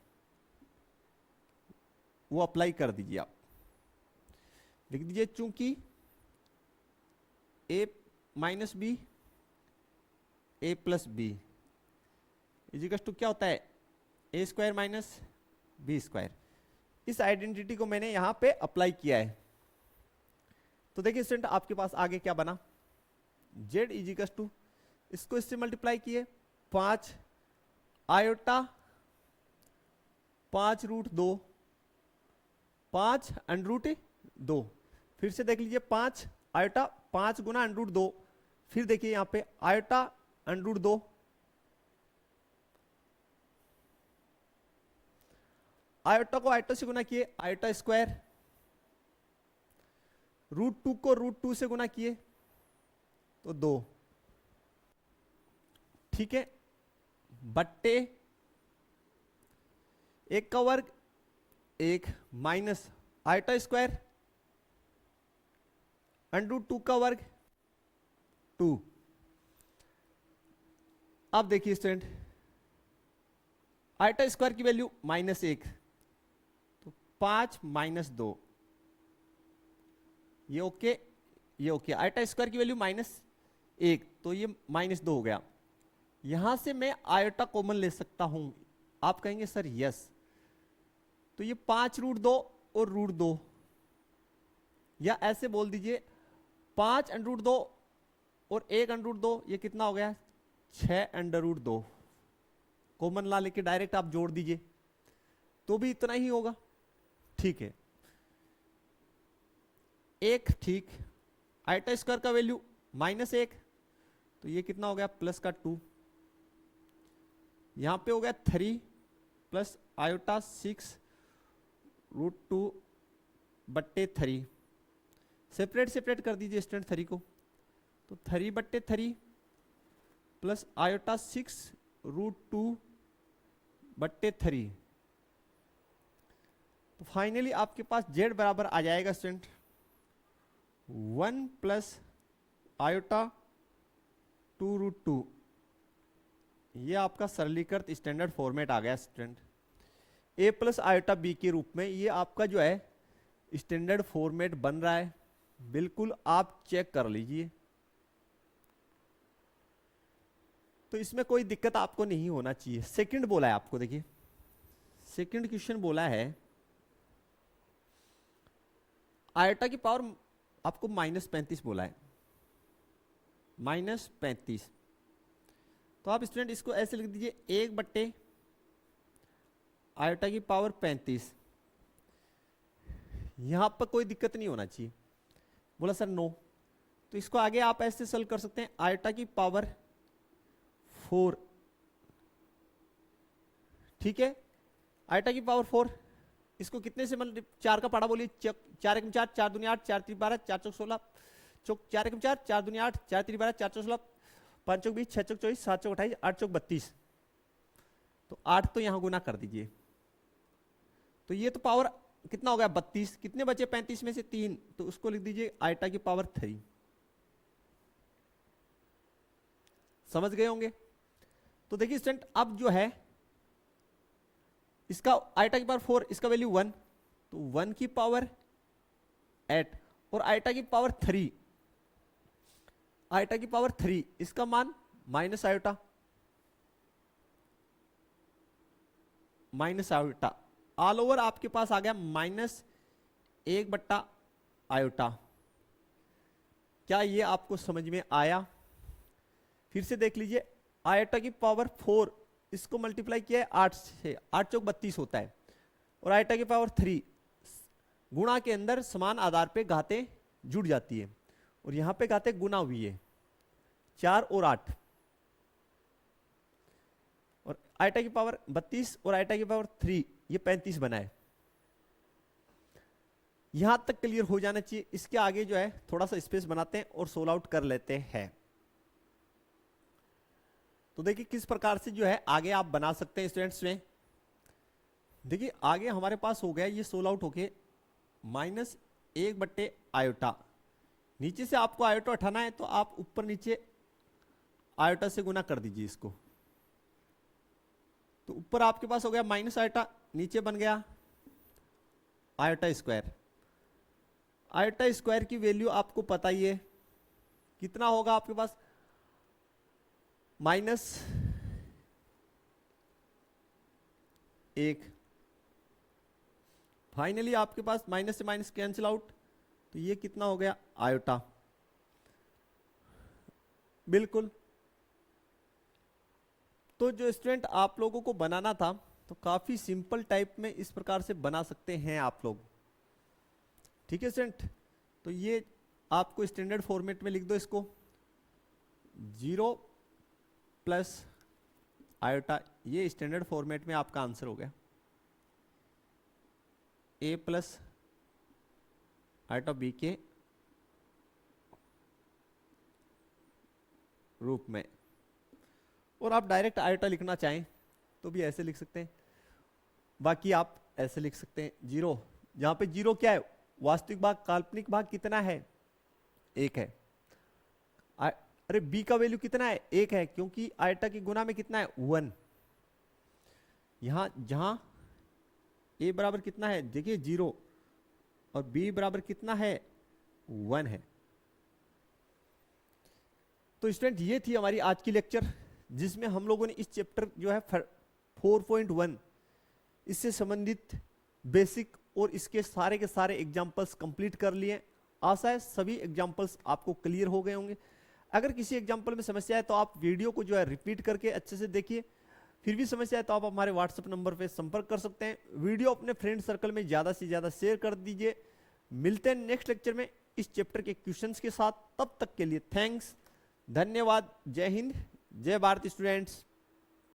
वो अप्लाई कर दीजिए। आप लिख दीजिए चूंकि a minus b, a plus b equals to क्या होता है a square minus b square. इस आइडेंटिटी को मैंने यहां पे अप्लाई किया है। तो देखिए स्टूडेंट आपके पास आगे क्या बना, z इजिकल्स टू, इसको इससे मल्टीप्लाई किए 5 आयोटा 5√2, 5 √2, फिर से देख लीजिए 5 आयोटा 5 गुना √2, फिर देखिए यहां पे आयोटा √2, आयोटा को आयोटा से गुना किए आयोटा स्क्वायर, रूट 2 को रूट 2 से गुना किए तो 2, ठीक है, बट्टे 1 का वर्ग 1 माइनस आयोटा स्क्वायर √2 का वर्ग 2। अब देखिए स्टूडेंट, आयोटा स्क्वायर की वैल्यू -1, तो 5 माइनस 2, ये ओके, ये ओके। आयोटा स्क्वायर की वैल्यू -1, तो ये -2 हो गया। यहां से मैं आयोटा कॉमन ले सकता हूं। आप कहेंगे सर यस, तो ये 5√2 और √2, या ऐसे बोल दीजिए 5√2 और 1√2, ये कितना हो गया 6√2। कॉमन ला लेके डायरेक्ट आप जोड़ दीजिए तो भी इतना ही होगा, ठीक है। एक, ठीक, आयोटा स्क्वायर का वैल्यू -1, तो ये कितना हो गया प्लस का 2, यहां पे हो गया 3 प्लस आयोटा 6√2 बट्टे 3। सेपरेट सेपरेट कर दीजिए स्टूडेंट 3 को, तो 3 बट्टे 3 प्लस आयोटा 6√2 बट्टे 3। तो फाइनली आपके पास z बराबर आ जाएगा स्टूडेंट 1 प्लस आयोटा 2√2। ये आपका सरलीकृत स्टैंडर्ड फॉर्मेट आ गया student, a plus iota b के रूप में। ये आपका जो है स्टैंडर्ड फॉर्मेट बन रहा है, बिल्कुल आप चेक कर लीजिए। तो इसमें कोई दिक्कत आपको नहीं होना चाहिए। सेकंड बोला है आपको, देखिए सेकंड क्वेश्चन बोला है आयोटा की पावर आपको -35 बोला है, -35। तो आप स्टूडेंट इसको ऐसे लिख दीजिए 1 बट्टे आयोटा की पावर 35। यहां पर कोई दिक्कत नहीं होना चाहिए। बोला सर नो, तो इसको आगे आप ऐसे सॉल्व कर सकते हैं, आयोटा की पावर 4, ठीक है, आयोटा की पावर 4, इसको कितने से मतलब 4 का पढ़ा बोलिए, 4 एकम 4, 4 दूनी 8, 4 3 12, 4 चौक 16, 4 एकम 4, 4 दूनी 8, 4 3 12, 4 चौक 16, 5 चौक 20, 6 चौक 24, 7 चौक 28, 8 चौक 32। तो 8 तो यहां गुना कर दीजिए, तो ये तो पावर कितना हो गया 32, कितने बचे 35 में से 3, तो उसको लिख दीजिए आयोटा की पावर 3। समझ गए होंगे। तो देखिए स्टूडेंट, अब जो है इसका आयोटा की पावर 4, इसका वैल्यू 1, तो 1 की पावर 8, और आयोटा की पावर 3, आयोटा की पावर 3, इसका मान minus iota, minus iota, all over आपके पास आ गया -1 बट्टा आयोटा। क्या ये आपको समझ में आया? फिर से देख लीजिए, आयोटा की पावर 4, इसको मल्टीप्लाई किया है 8 से, 8 चौक 32 होता है, और आयोटा की पावर 3 गुणा के अंदर समान आधार पे घातें जुड़ जाती है, और यहां पे घातें गुना हुई है 4 और 8, और आयोटा की पावर 32 और आयोटा की पावर 3 ये 35 बना है। यहां तक क्लियर हो जाना चाहिए। इसके आगे जो है थोड़ा सा स्पेस बनाते हैं और सोल्व आउट कर लेते हैं। तो देखिए किस प्रकार से जो है आगे आप बना सकते हैं स्टूडेंट्स में। देखिए आगे हमारे पास हो गया ये सोल्व आउट होके -1 बट्टे आयोटा, नीचे से आपको आयोटा उठाना है तो आप ऊपर नीचे आयोटा से गुना कर दीजिए इसको, तो ऊपर आपके पास हो गया माइनस आयोटा, नीचे बन गया आयोटा स्क्वायर। आयोटा स्क्वायर की वैल्यू आपको पता ही है, कितना होगा आपके पास -1। फाइनली आपके पास माइनस से माइनस कैंसिल आउट, तो ये कितना हो गया आयोटा, बिल्कुल। तो जो स्टूडेंट आप लोगों को बनाना था तो काफी सिंपल टाइप में इस प्रकार से बना सकते हैं आप लोग, ठीक है स्टूडेंट। तो ये आपको स्टैंडर्ड फॉर्मेट में लिख दो इसको, 0 प्लस आयोटा, ये स्टैंडर्ड फॉर्मेट में आपका आंसर हो गया, a प्लस आयोटा b के रूप में। और आप डायरेक्ट आयोटा लिखना चाहें तो भी ऐसे लिख सकते हैं, बाकी आप ऐसे लिख सकते हैं 0। जहां पे 0 क्या है, वास्तविक भाग काल्पनिक भाग कितना है, 1 है। अरे b का वैल्यू कितना है, 1 है, क्योंकि आयटा की गुना में कितना है, 1। यहां जहां a बराबर कितना है, देखिए 0, और b बराबर कितना है, 1 है। तो स्टूडेंट ये थी हमारी आज की लेक्चर, जिसमें हम लोगों ने इस चैप्टर जो है 4.1 इससे संबंधित बेसिक और इसके सारे के सारे एग्जाम्पल्स कंप्लीट कर लिए। आशा है सभी एग्जाम्पल्स आपको क्लियर हो गए होंगे। अगर किसी एग्जाम्पल में समस्या है तो आप वीडियो को जो है रिपीट करके अच्छे से देखिए। फिर भी समस्या है तो आप हमारे व्हाट्सएप नंबर पे संपर्क कर सकते हैं। वीडियो अपने फ्रेंड सर्कल में ज़्यादा से ज़्यादा शेयर कर दीजिए। मिलते हैं नेक्स्ट लेक्चर में इस चैप्टर के क्वेश्चंस के साथ। तब तक के लिए थैंक्स, धन्यवाद। जय हिंद, जय भारत स्टूडेंट्स।